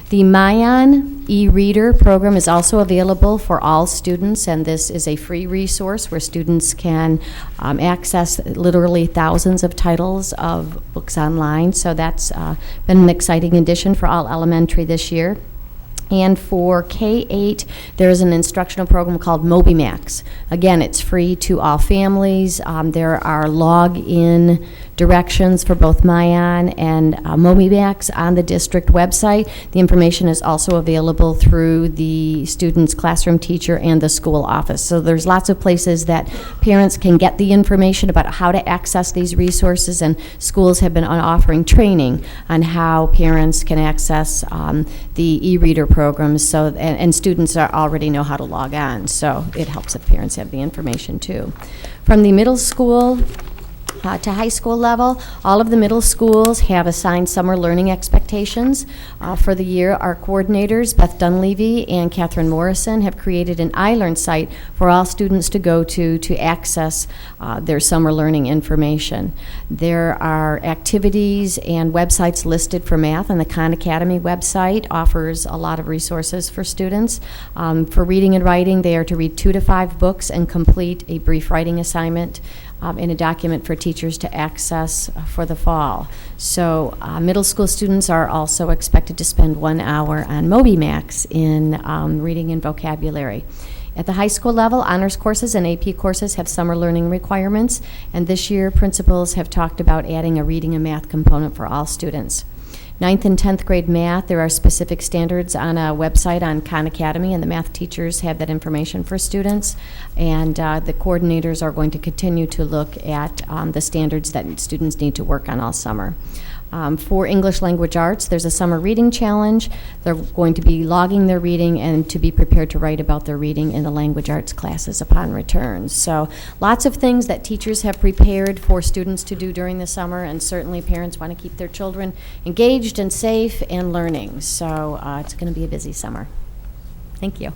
The Mayan e-reader program is also available for all students, and this is a free resource where students can access literally thousands of titles of books online. So that's been an exciting addition for all elementary this year. And for K-8, there is an instructional program called MobiMax. Again, it's free to all families. There are log-in directions for both Mayan and MobiMax on the district website. The information is also available through the student's classroom teacher and the school office. So there's lots of places that parents can get the information about how to access these resources, and schools have been offering training on how parents can access the e-reader programs, so and students already know how to log on, so it helps if parents have the information too. From the middle school to high school level, all of the middle schools have assigned summer learning expectations for the year. Our coordinators, Beth Dunleavy and Catherine Morrison, have created an iLearn site for all students to go to access their summer learning information. There are activities and websites listed for math, and the Khan Academy website offers a lot of resources for students. For reading and writing, they are to read 2 to 5 books and complete a brief writing assignment in a document for teachers to access for the fall. So middle school students are also expected to spend 1 hour on MobiMax in reading and vocabulary. At the high school level, honors courses and AP courses have summer learning requirements, and this year principals have talked about adding a reading and math component for all students. 9th and 10th grade math, there are specific standards on a website on Khan Academy, and the math teachers have that information for students. And the coordinators are going to continue to look at the standards that students need to work on all summer. For English language arts, there's a summer reading challenge. They're going to be logging their reading and to be prepared to write about their reading in the language arts classes upon return. So lots of things that teachers have prepared for students to do during the summer, and certainly parents want to keep their children engaged and safe and learning. So it's going to be a busy summer. Thank you.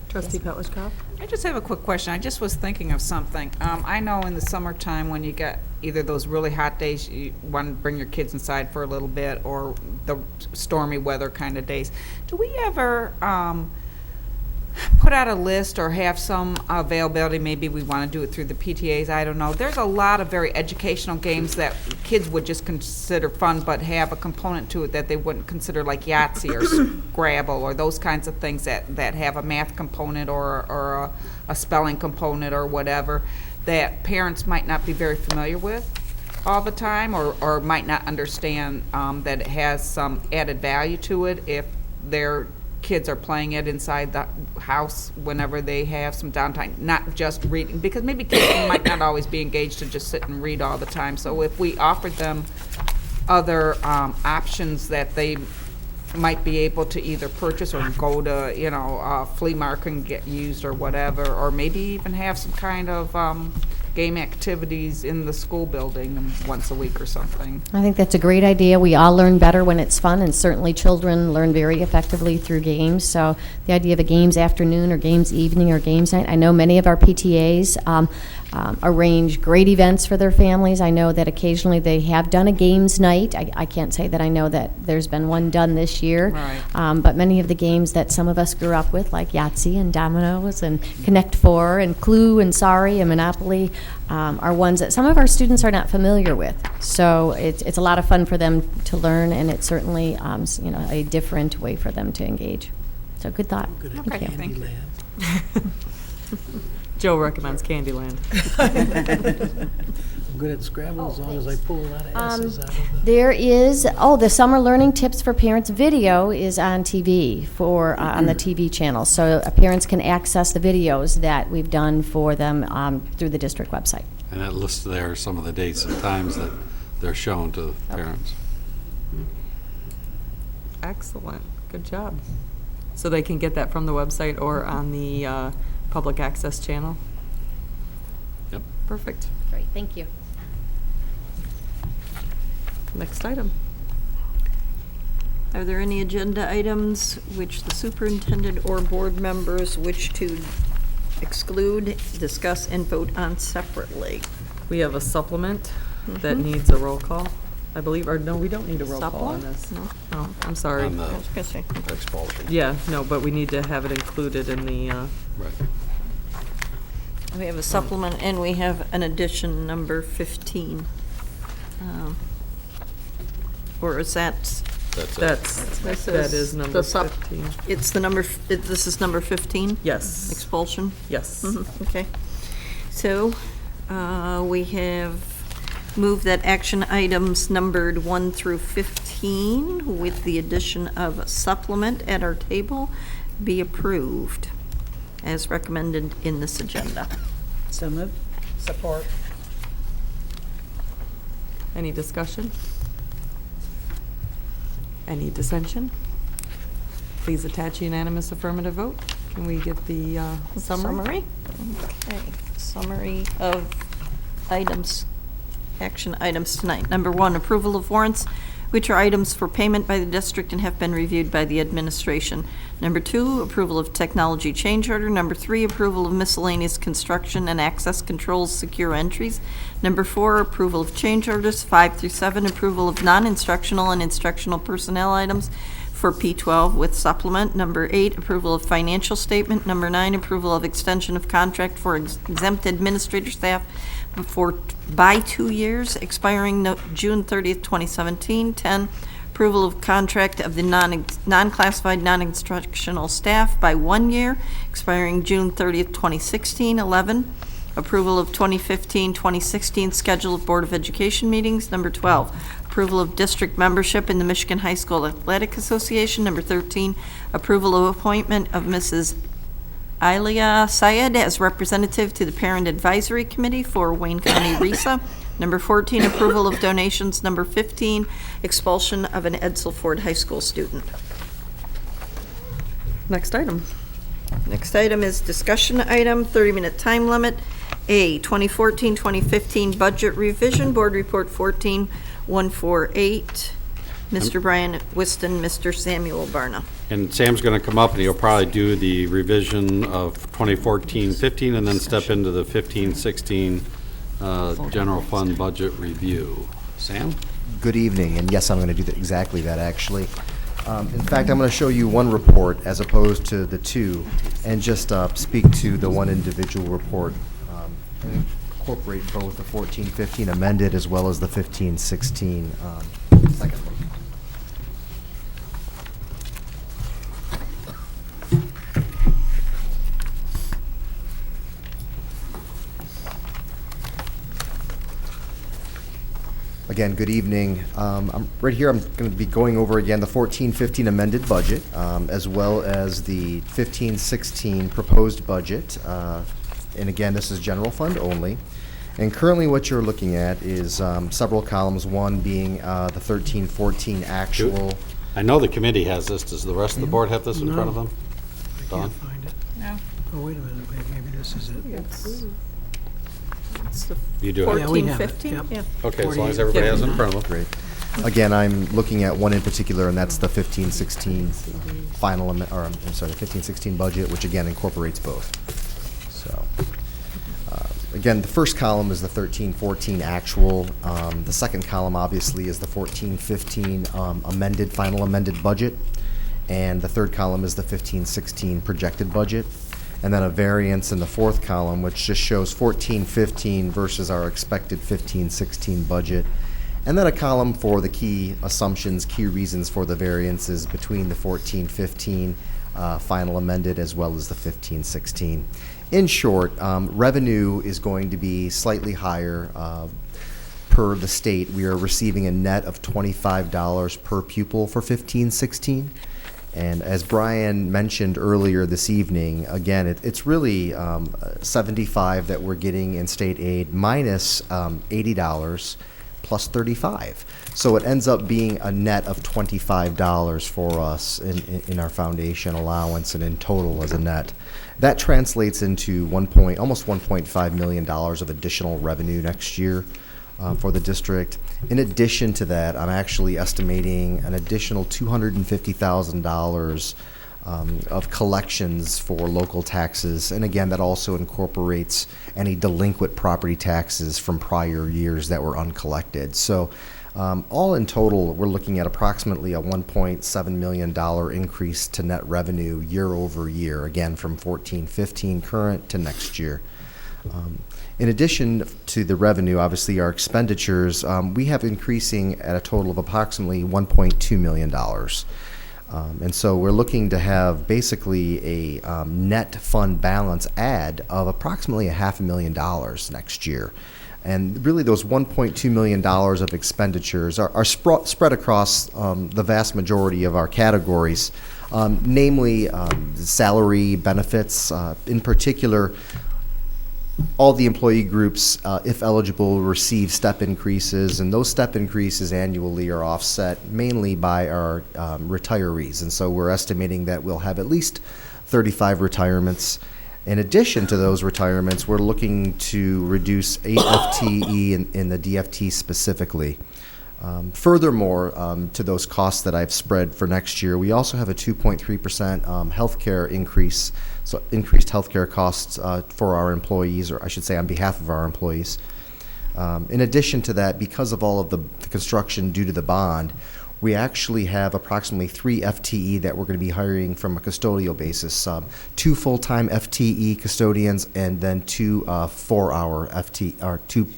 Trustee Petlishkov? I just have a quick question. I just was thinking of something. I know in the summertime when you get either those really hot days, you want to bring your kids inside for a little bit, or the stormy weather kind of days. Do we ever put out a list or have some availability? Maybe we want to do it through the PTAs. I don't know. There's a lot of very educational games that kids would just consider fun, but have a component to it that they wouldn't consider, like Yahtzee or Scrabble or those kinds of things that have a math component or a spelling component or whatever, that parents might not be very familiar with all the time, or might not understand that it has some added value to it if their kids are playing it inside the house whenever they have some downtime, not just reading, because maybe kids might not always be engaged to just sit and read all the time. So if we offered them other options that they might be able to either purchase or go to, a flea market and get used or whatever, or maybe even have some kind of game activities in the school building once a week or something. I think that's a great idea. We all learn better when it's fun, and certainly children learn very effectively through games. So the idea of a games afternoon or games evening or games night, I know many of our PTAs arrange great events for their families. I know that occasionally they have done a games night. I can't say that I know that there's been one done this year, right. But many of the games that some of us grew up with, like Yahtzee and Dominoes and Connect Four and Clue and Sorry and Monopoly, are ones that some of our students are not familiar with. So it's a lot of fun for them to learn, and it's certainly a different way for them to engage. So good thought. Okay, thank you. Joe recommends Candyland. I'm good at Scrabble as long as I pull a lot of S's out of it. There is, the Summer Learning Tips for Parents video is on TV on the TV channel. So parents can access the videos that we've done for them through the district website. And that lists there some of the dates and times that they're shown to parents. Excellent. Good job. So they can get that from the website or on the public access channel? Yep. Perfect. Great, thank you. Next item. Are there any agenda items which the superintendent or board members wish to exclude, discuss, and vote on separately? We have a supplement that needs a roll call, I believe, or no, we don't need a roll call on this. No. Oh, I'm sorry. On the I was gonna say. expulsion. Yeah, no, but we need to have it included in the, Right. We have a supplement, and we have an addition, number 15. Or is that That's it. That is number 15. It's the number, this is number 15? Yes. Expulsion? Yes. Okay. So, we have moved that action items numbered 1 through 15 with the addition of a supplement at our table be approved as recommended in this agenda. So moved. Support. Any discussion? Any dissension? Please attach unanimous affirmative vote. Can we get the summary? Okay, summary of items, action items tonight. Number 1, approval of warrants, which are items for payment by the district and have been reviewed by the administration. Number 2, approval of technology change order. Number 3, approval of miscellaneous construction and access controls secure entries. Number 4, approval of change orders. 5 through 7, approval of non-instructional and instructional personnel items for P12 with supplement. Number 8, approval of financial statement. Number 9, approval of extension of contract for exempt administrator staff by 2 years, expiring June 30th, 2017. 10, approval of contract of the non-classified, non-instructional staff by 1 year, expiring June 30th, 2016. 11, approval of 2015-2016 schedule of Board of Education meetings. Number 12, approval of district membership in the Michigan High School Athletic Association. Number 13, approval of appointment of Mrs. Ilia Syed as representative to the Parent Advisory Committee for Wayne County RESA. Number 14, approval of donations. Number 15, expulsion of an Edsel Ford High School student. Next item. Next item is discussion item, 30-minute time limit. A, 2014-2015 budget revision, board report 14148. Mr. Brian Whiston, Mr. Samuel Barna. And Sam's going to come up, and he'll probably do the revision of 2014-15 and then step into the 15-16 general fund budget review. Sam? Good evening, and yes, I'm going to do exactly that, actually. In fact, I'm going to show you one report as opposed to the two, and just speak to the one individual report and incorporate both the 14-15 amended as well as the 15-16 second one. Again, good evening. Right here, I'm going to be going over again the 14-15 amended budget, as well as the 15-16 proposed budget. And again, this is general fund only. And currently what you're looking at is several columns, one being the 13-14 actual. I know the committee has this. Does the rest of the board have this in front of them? I Dawn? can't find it. No. Oh, wait a minute, maybe this is it. It's the You do have it. 14-15? Yep. Yeah. Okay, as long as everybody has it in front of them. Great. Again, I'm looking at one in particular, and that's the 15-16 final, I'm sorry, the 15-16 budget, which again incorporates both. So, again, the first column is the 13-14 actual. The second column, obviously, is the 14-15 amended, final amended budget. And the third column is the 15-16 projected budget. And then a variance in the fourth column, which just shows 14-15 versus our expected 15-16 budget. And then a column for the key assumptions, key reasons for the variances between the 14-15 final amended as well as the 15-16. In short, revenue is going to be slightly higher per the state. We are receiving a net of $25 per pupil for 15-16. And as Brian mentioned earlier this evening, again, it's really $75 that we're getting in state aid minus $80 plus $35. So it ends up being a net of $25 for us in our foundation allowance and in total as a net. That translates into almost $1.5 million of additional revenue next year for the district. In addition to that, I'm actually estimating an additional $250,000 of collections for local taxes. And again, that also incorporates any delinquent property taxes from prior years that were uncollected. So all in total, we're looking at approximately a $1.7 million increase to net revenue year over year, again, from 14-15 current to next year. In addition to the revenue, obviously our expenditures, we have increasing at a total of approximately $1.2 million. And so we're looking to have basically a net fund balance add of approximately $500,000 next year. And really those $1.2 million of expenditures are spread across the vast majority of our categories, namely salary, benefits, in particular. All the employee groups, if eligible, receive step increases, and those step increases annually are offset mainly by our retirees. And so we're estimating that we'll have at least 35 retirements. In addition to those retirements, we're looking to reduce 8 FTE in the DFT specifically. Furthermore, to those costs that I've spread for next year, we also have a 2.3% healthcare increase, so increased healthcare costs for our employees, or I should say on behalf of our employees. In addition to that, because of all of the construction due to the bond, we actually have approximately 3 FTE that we're going to be hiring from a custodial basis, 2 full-time FTE custodians, and then 2 4-hour FTE, or 2.5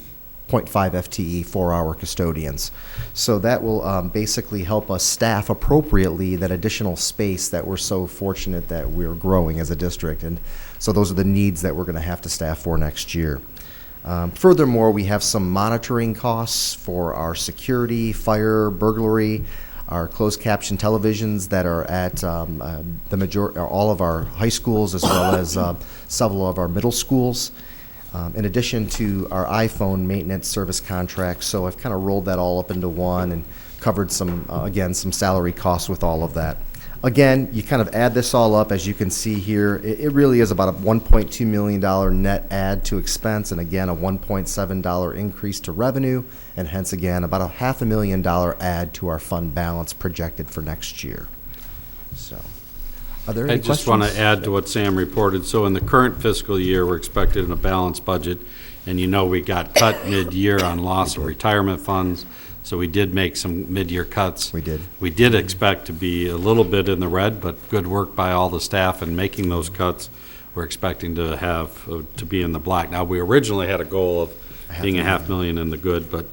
FTE 4-hour custodians. So that will basically help us staff appropriately that additional space that we're so fortunate that we're growing as a district. And so those are the needs that we're going to have to staff for next year. Furthermore, we have some monitoring costs for our security, fire, burglary, our closed caption televisions that are at the majority, all of our high schools, as well as several of our middle schools. In addition to our iPhone maintenance service contracts. So I've kind of rolled that all up into one and covered some, again, some salary costs with all of that. Again, you kind of add this all up, as you can see here, it really is about a $1.2 million net add to expense, and again, a $1.7 increase to revenue, and hence again, about a $500,000 add to our fund balance projected for next year. So. Are there any I just want questions? to add to what Sam reported. So in the current fiscal year, we're expected a balanced budget, and you know we got cut mid-year on loss of retirement funds, so we did make some mid-year cuts. We did. We did expect to be a little bit in the red, but good work by all the staff in making those cuts. We're expecting to have to be in the black. Now, we originally had a goal of being $500,000 in the good, but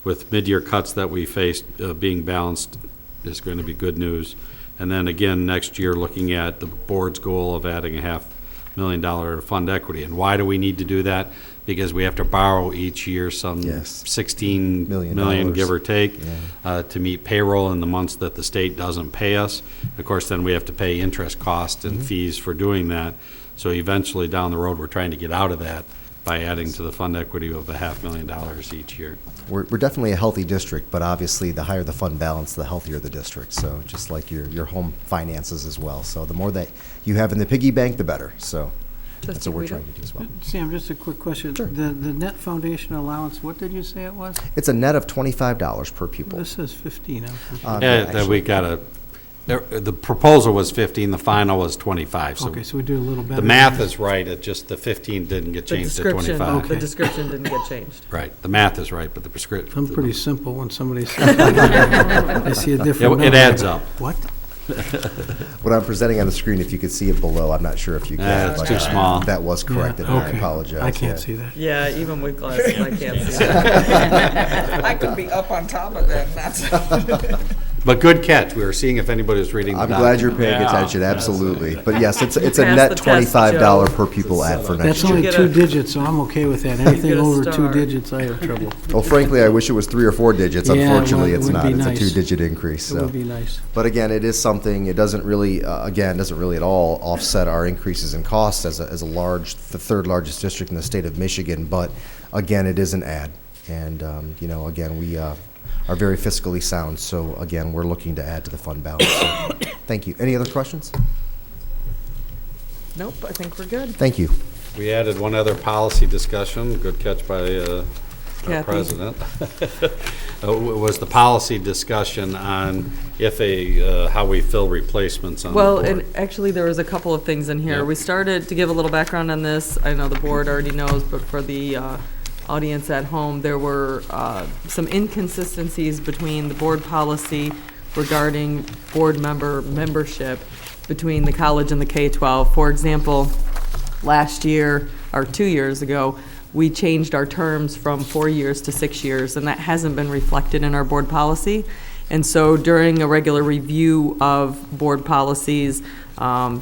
with mid-year cuts that we faced, being balanced is going to be good news. And then again, next year, looking at the board's goal of adding $500,000 to fund equity. And why do we need to do that? Because we have to borrow each year some $16 million, give or take, to meet payroll in the months that the state doesn't pay us. Of course, then we have to pay interest costs and fees for doing that. So eventually down the road, we're trying to get out of that by adding to the fund equity of $500,000 each year. We're definitely a healthy district, but obviously the higher the fund balance, the healthier the district. So just like your home finances as well. So the more that you have in the piggy bank, the better. So that's what we're trying to do as well. Sam, just a quick question. Sure. The net foundation allowance, what did you say it was? It's a net of $25 per pupil. This says 15. That we got a. The proposal was 15, the final was 25. So okay, so we do a little better. The math is right, it just the 15 didn't get changed to 25. The description didn't get changed. Right, the math is right, but the prescription. I'm pretty simple when somebody says I see a different It adds up. What? What I'm presenting on the screen, if you could see it below, I'm not sure if you can. It's too small. That was corrected, Yeah, and I apologize. I can't see that. Yeah, even with glasses, I can't see that. I could be up on top of that, and that's. But good catch. We were seeing if anybody was reading the I'm glad you're paying attention, absolutely. But yes, it's a net $25 per pupil add for next That's only year. 2 digits, so I'm okay with that. Anything over 2 digits, I have trouble. Well, frankly, I wish it was 3 or 4 digits. Yeah, Unfortunately, well, it it's would not. be It's nice. a 2-digit increase. It So. would be nice. But again, it is something, it doesn't really, doesn't really at all offset our increases in costs as the 3rd largest district in the state of Michigan. But again, it is an add. And, again, we are very fiscally sound. So again, we're looking to add to the fund balance. So, thank you. Any other questions? Nope, I think we're good. Thank you. We added one other policy discussion, good catch by our Kathy. president. Was the policy discussion on if how we fill replacements on the Well, board. and actually, there was a couple of things in here. Yeah. We started to give a little background on this. I know the board already knows, but for the audience at home, there were some inconsistencies between the board policy regarding board membership between the college and the K-12. For example, last year, or 2 years ago, we changed our terms from 4 years to 6 years, and that hasn't been reflected in our board policy. And so during a regular review of board policies,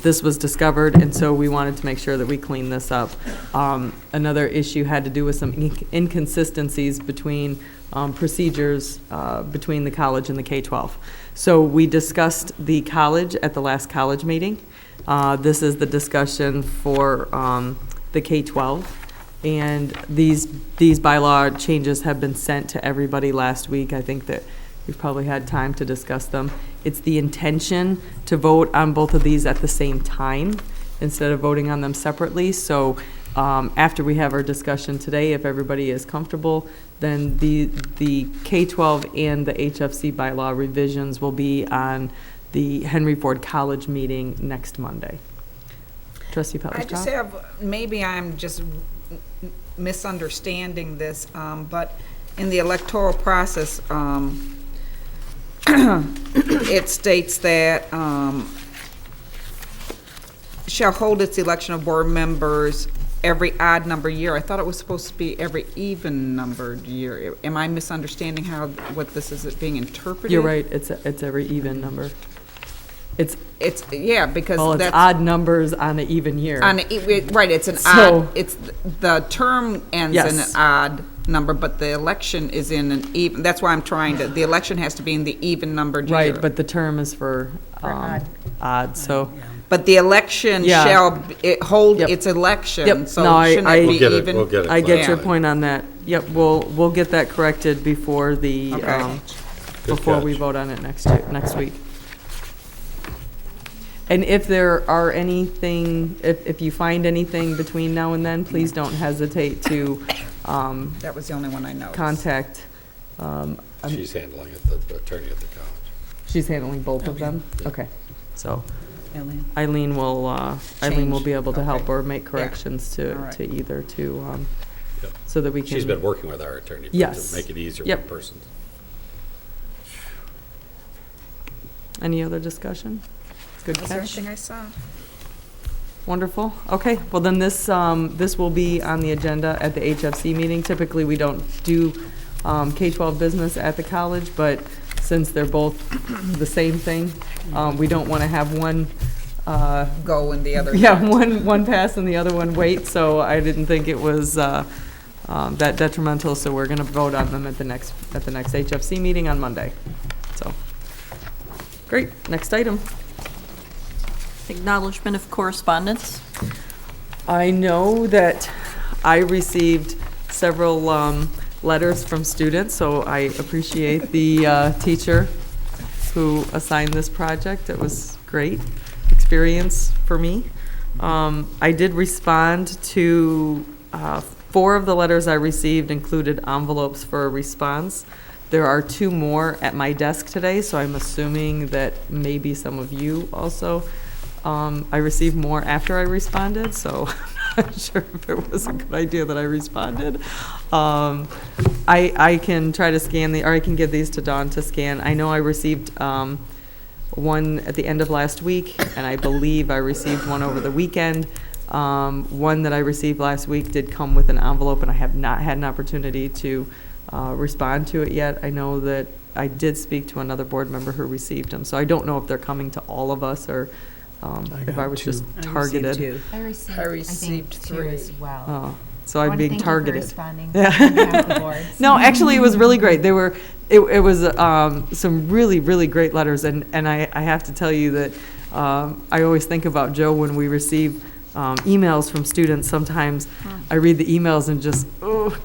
this was discovered, and so we wanted to make sure that we clean this up. Another issue had to do with some inconsistencies between procedures between the college and the K-12. So we discussed the college at the last college meeting. This is the discussion for the K-12. And these bylaw changes have been sent to everybody last week. I think that we've probably had time to discuss them. It's the intention to vote on both of these at the same time instead of voting on them separately. So after we have our discussion today, if everybody is comfortable, then the K-12 and the HFC bylaw revisions will be on the Henry Ford College meeting next Monday. Trustee Pellicott? I just have, maybe I'm just misunderstanding this, but in the electoral process, it states that shall hold its election of board members every odd number year. I thought it was supposed to be every even numbered year. Am I misunderstanding what this is being interpreted? You're right. It's every even number. It's yeah, because it's odd numbers on an even year. Right, it's an odd. It's the term ends in an odd number, but the election is in an even. That's why I'm trying to. The election has to be in the even numbered year. Right, but the term is for odd. So. But the election shall hold its election. Yep. So no, shouldn't it be even? We'll get it. I get your point on that. Yep. We'll get that corrected before the before we vote on it next week. And if there are anything, if you find anything between now and then, please don't hesitate to that was the only one I know. Contact. She's handling it, the attorney at the college. She's handling both of them? Yeah. Okay. So Eileen will be able to help or make corrections to either so that we can. She's been working with our attorney to make it easier for persons. Any other discussion? Good catch. That's everything I saw. Wonderful. Okay. Well, then this will be on the agenda at the HFC meeting. Typically, we don't do K-12 business at the college, but since they're both the same thing, we don't want to have one go and the other. Yeah, one pass and the other one wait. So I didn't think it was that detrimental. So we're going to vote on them at the next HFC meeting on Monday. So great. Next item. Acknowledgement of correspondence. I know that I received several letters from students, so I appreciate the teacher who assigned this project. It was great experience for me. I did respond to 4 of the letters I received included envelopes for a response. There are 2 more at my desk today, so I'm assuming that maybe some of you also. I received more after I responded, so I'm not sure if it was a good idea that I responded. I can try to scan or I can give these to Dawn to scan. I know I received one at the end of last week, and I believe I received one over the weekend. One that I received last week did come with an envelope, and I have not had an opportunity to respond to it yet. I know that I did speak to another board member who received them, so I don't know if they're coming to all of us or if I was just targeted. I received 3 as well. Oh, so I'm being targeted. Yeah. No, actually, it was really great. It was some really, really great letters, and I have to tell you that I always think about Joe when we receive emails from students. Sometimes I read the emails and just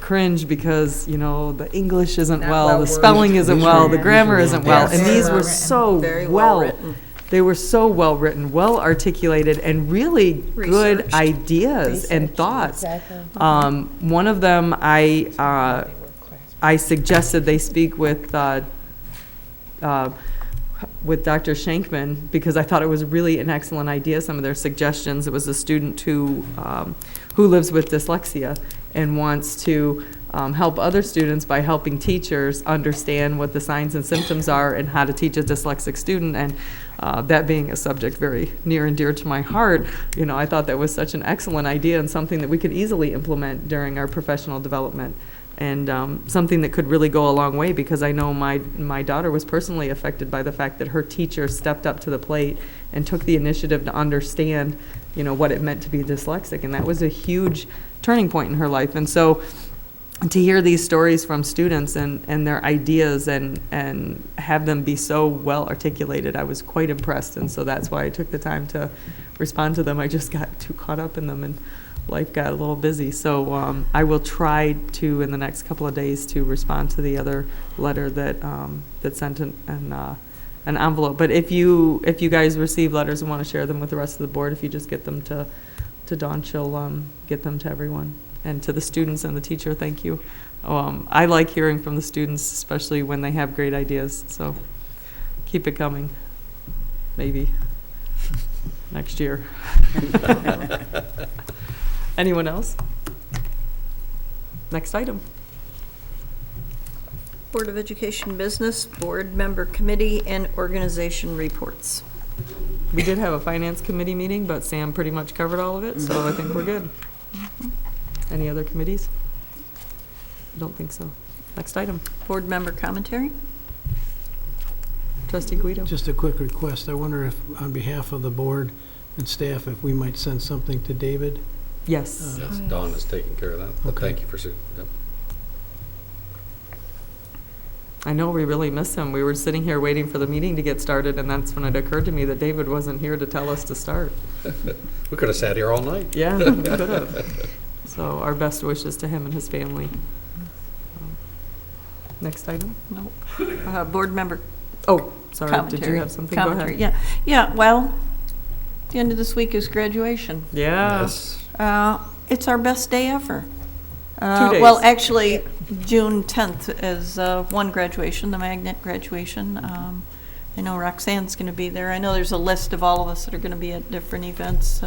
cringe because the English isn't well, the spelling isn't well, the grammar isn't well, and these were so well written. They were so well written, well articulated, and really good ideas and thoughts. Exactly. One of them, I suggested they speak with Dr. Shankman because I thought it was really an excellent idea. Some of their suggestions. It was a student who lives with dyslexia and wants to help other students by helping teachers understand what the signs and symptoms are and how to teach a dyslexic student. And that being a subject very near and dear to my heart, I thought that was such an excellent idea and something that we could easily implement during our professional development. And something that could really go a long way, because I know my daughter was personally affected by the fact that her teacher stepped up to the plate and took the initiative to understand, what it meant to be dyslexic. And that was a huge turning point in her life. And so to hear these stories from students and their ideas and have them be so well articulated, I was quite impressed. And so that's why I took the time to respond to them. I just got too caught up in them and life got a little busy. So I will try to, in the next couple of days, to respond to the other letter that sent an envelope. But if you guys receive letters and want to share them with the rest of the board, if you just get them to Dawn, she'll get them to everyone. And to the students and the teacher, thank you. I like hearing from the students, especially when they have great ideas. So keep it coming. Maybe next year. Anyone else? Next item. Board of Education Business, Board Member Committee, and Organization Reports. We did have a Finance Committee meeting, but Sam pretty much covered all of it, so I think we're good. Any other committees? I don't think so. Next item. Board Member Commentary. Trustee Guido. Just a quick request. I wonder if, on behalf of the board and staff, if we might send something to David. Yes. Yes, Dawn is taking care of that. But thank you for. Yep. I know we really miss him. We were sitting here waiting for the meeting to get started, and that's when it occurred to me that David wasn't here to tell us to start. We could have sat here all night. Yeah, we could have. So our best wishes to him and his family. Next item? Nope. Board Member. Oh, sorry. Commentary. Did you have something? Commentary. Go ahead. Yeah. Well, the end of this week is graduation. Yeah. Yes. It's our best day ever. 2 days. Well, actually, June 10th is one graduation, the magnet graduation. I know Roxanne's going to be there. I know there's a list of all of us that are going to be at different events.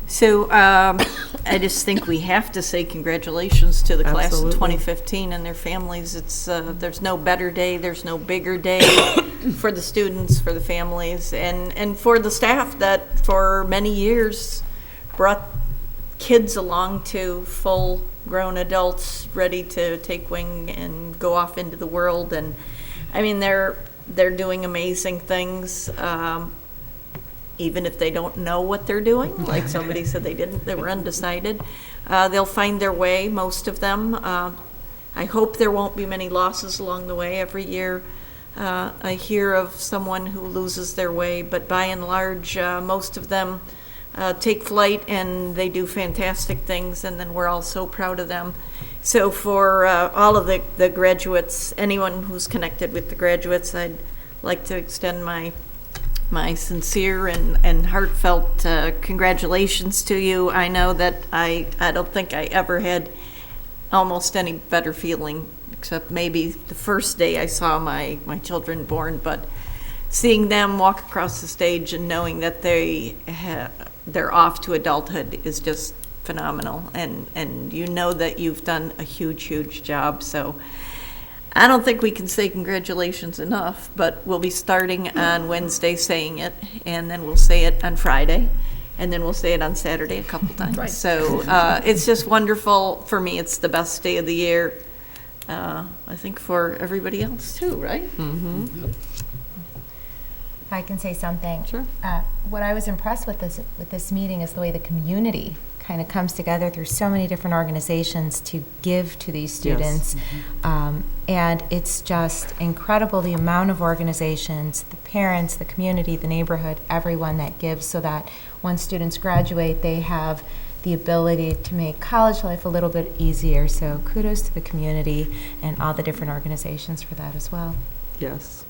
So I just think we have to say congratulations to the class of 2015 and their families. It's there's no better day, there's no bigger day for the students, for the families, and for the staff that for many years brought kids along to full-grown adults ready to take wing and go off into the world. And I mean, they're doing amazing things. Even if they don't know what they're doing, like somebody said they were undecided. They'll find their way, most of them. I hope there won't be many losses along the way. Every year I hear of someone who loses their way, but by and large, most of them take flight and they do fantastic things, and then we're all so proud of them. So for all of the graduates, anyone who's connected with the graduates, I'd like to extend my sincere and heartfelt congratulations to you. I know that I don't think I ever had almost any better feeling, except maybe the first day I saw my children born, but seeing them walk across the stage and knowing that they're off to adulthood is just phenomenal. And you know that you've done a huge job. So I don't think we can say congratulations enough, but we'll be starting on Wednesday saying it, and then we'll say it on Friday, and then we'll say it on Saturday a couple times. Right. So it's just wonderful. For me, it's the best day of the year. I think for everybody else too, right? Mm-hmm. Yep. If I can say something. Sure. What I was impressed with this meeting is the way the community kind of comes together through so many different organizations to give to these students. Yes. And it's just incredible the amount of organizations, the parents, the community, the neighborhood, everyone that gives, so that when students graduate, they have the ability to make college life a little bit easier. So kudos to the community and all the different organizations for that as well. Yes.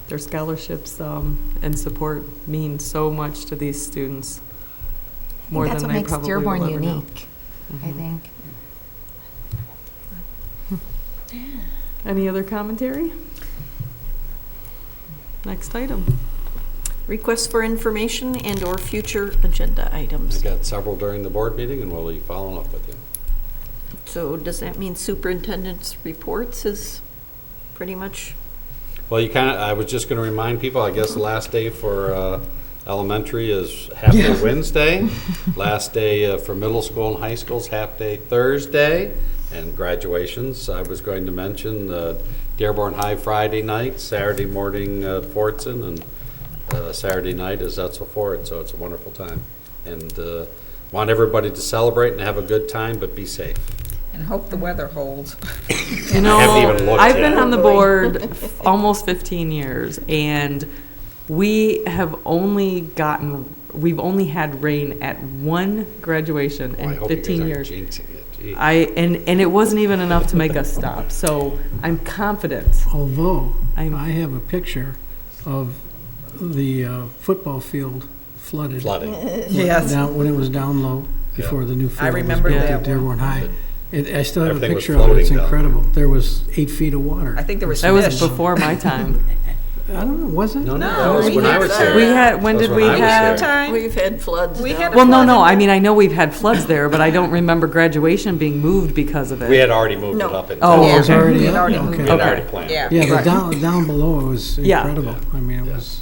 Their scholarships and support mean so much to these students. More That's than what they makes probably Dearborn will ever know. unique, I think. Any other commentary? Next item. Requests for information and or future agenda items. I got several during the board meeting, and we'll be following up with you. So does that mean superintendent's reports is pretty much? Well, I was just going to remind people, I guess the last day for elementary is half-day Wednesday. Last day for middle school and high school is half-day Thursday. And graduations, I was going to mention Dearborn High Friday night, Saturday morning Fortson, and Saturday night is Etzel Ford. So it's a wonderful time. And want everybody to celebrate and have a good time, but be safe. And hope the weather holds. You know, I haven't even looked I've yet. been on the board almost 15 years, and we've only had rain at one graduation I in hope you 15 guys years. aren't jinxing it. Gee. And it wasn't even enough to make us stop. So I'm confident. Although, I have a picture of the football field flooded. Flooding. Yes. When it was down low before the new field remember was built that at Dearborn High. I still have a Everything was picture of it. It's floating down. incredible. There was 8 feet of water. I think there was That was fish. before my time. I don't know, was it? No, that was when I was here. We had, when That was did when we I was have? here. Time. We've had floods. We down had a Well, no, flood no. in- I mean, I know we've had floods there, but I don't remember graduation being moved because of it. We had already moved No. it up in Oh, It was okay. already We had up? already Okay. moved We had it. already planned. Yeah. Yeah, Right. but down below it was Yeah. incredible. I mean, it was,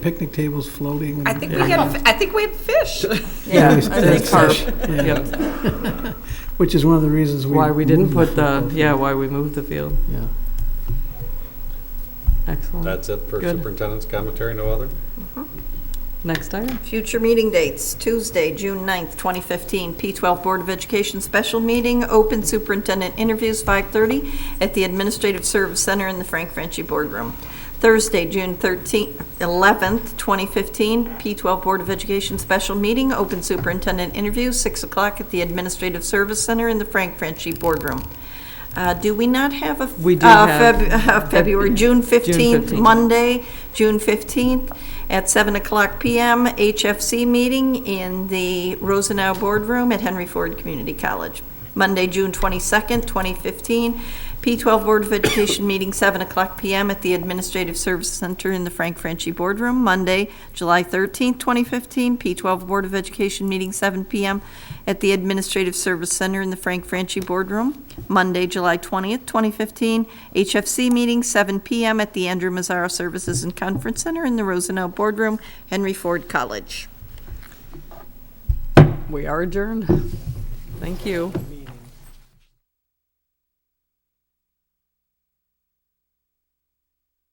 picnic tables floating. I think we had fish. Yeah, we still there's had carp. fish. Yeah. Yep. Which is one of the reasons Why we didn't moved put football the, field. why we moved the field. Yeah. Excellent. That's it for Good. superintendent's commentary, no other? Next item. Future meeting dates, Tuesday, June 9th, 2015, P12 Board of Education special meeting, open superintendent interviews, 5:30 at the Administrative Service Center in the Frank Franchi Boardroom. Thursday, June 11th, 2015, P12 Board of Education special meeting, open superintendent interviews, 6 o'clock at the Administrative Service Center in the Frank Franchi Boardroom. Do we not have a We do have February, June 15th, 15th. Monday, June 15th, at 7 o'clock p.m., HFC meeting in the Rosenau Boardroom at Henry Ford Community College. Monday, June 22nd, 2015, P12 Board of Education meeting, 7 o'clock p.m. at the Administrative Service Center in the Frank Franchi Boardroom. Monday, July 13th, 2015, P12 Board of Education meeting, 7 p.m. at the Administrative Service Center in the Frank Franchi Boardroom. Monday, July 20th, 2015, HFC meeting, 7 p.m. at the Andrew Mazzaro Services and Conference Center in the Rosenau Boardroom, Henry Ford College. We are adjourned. Thank you.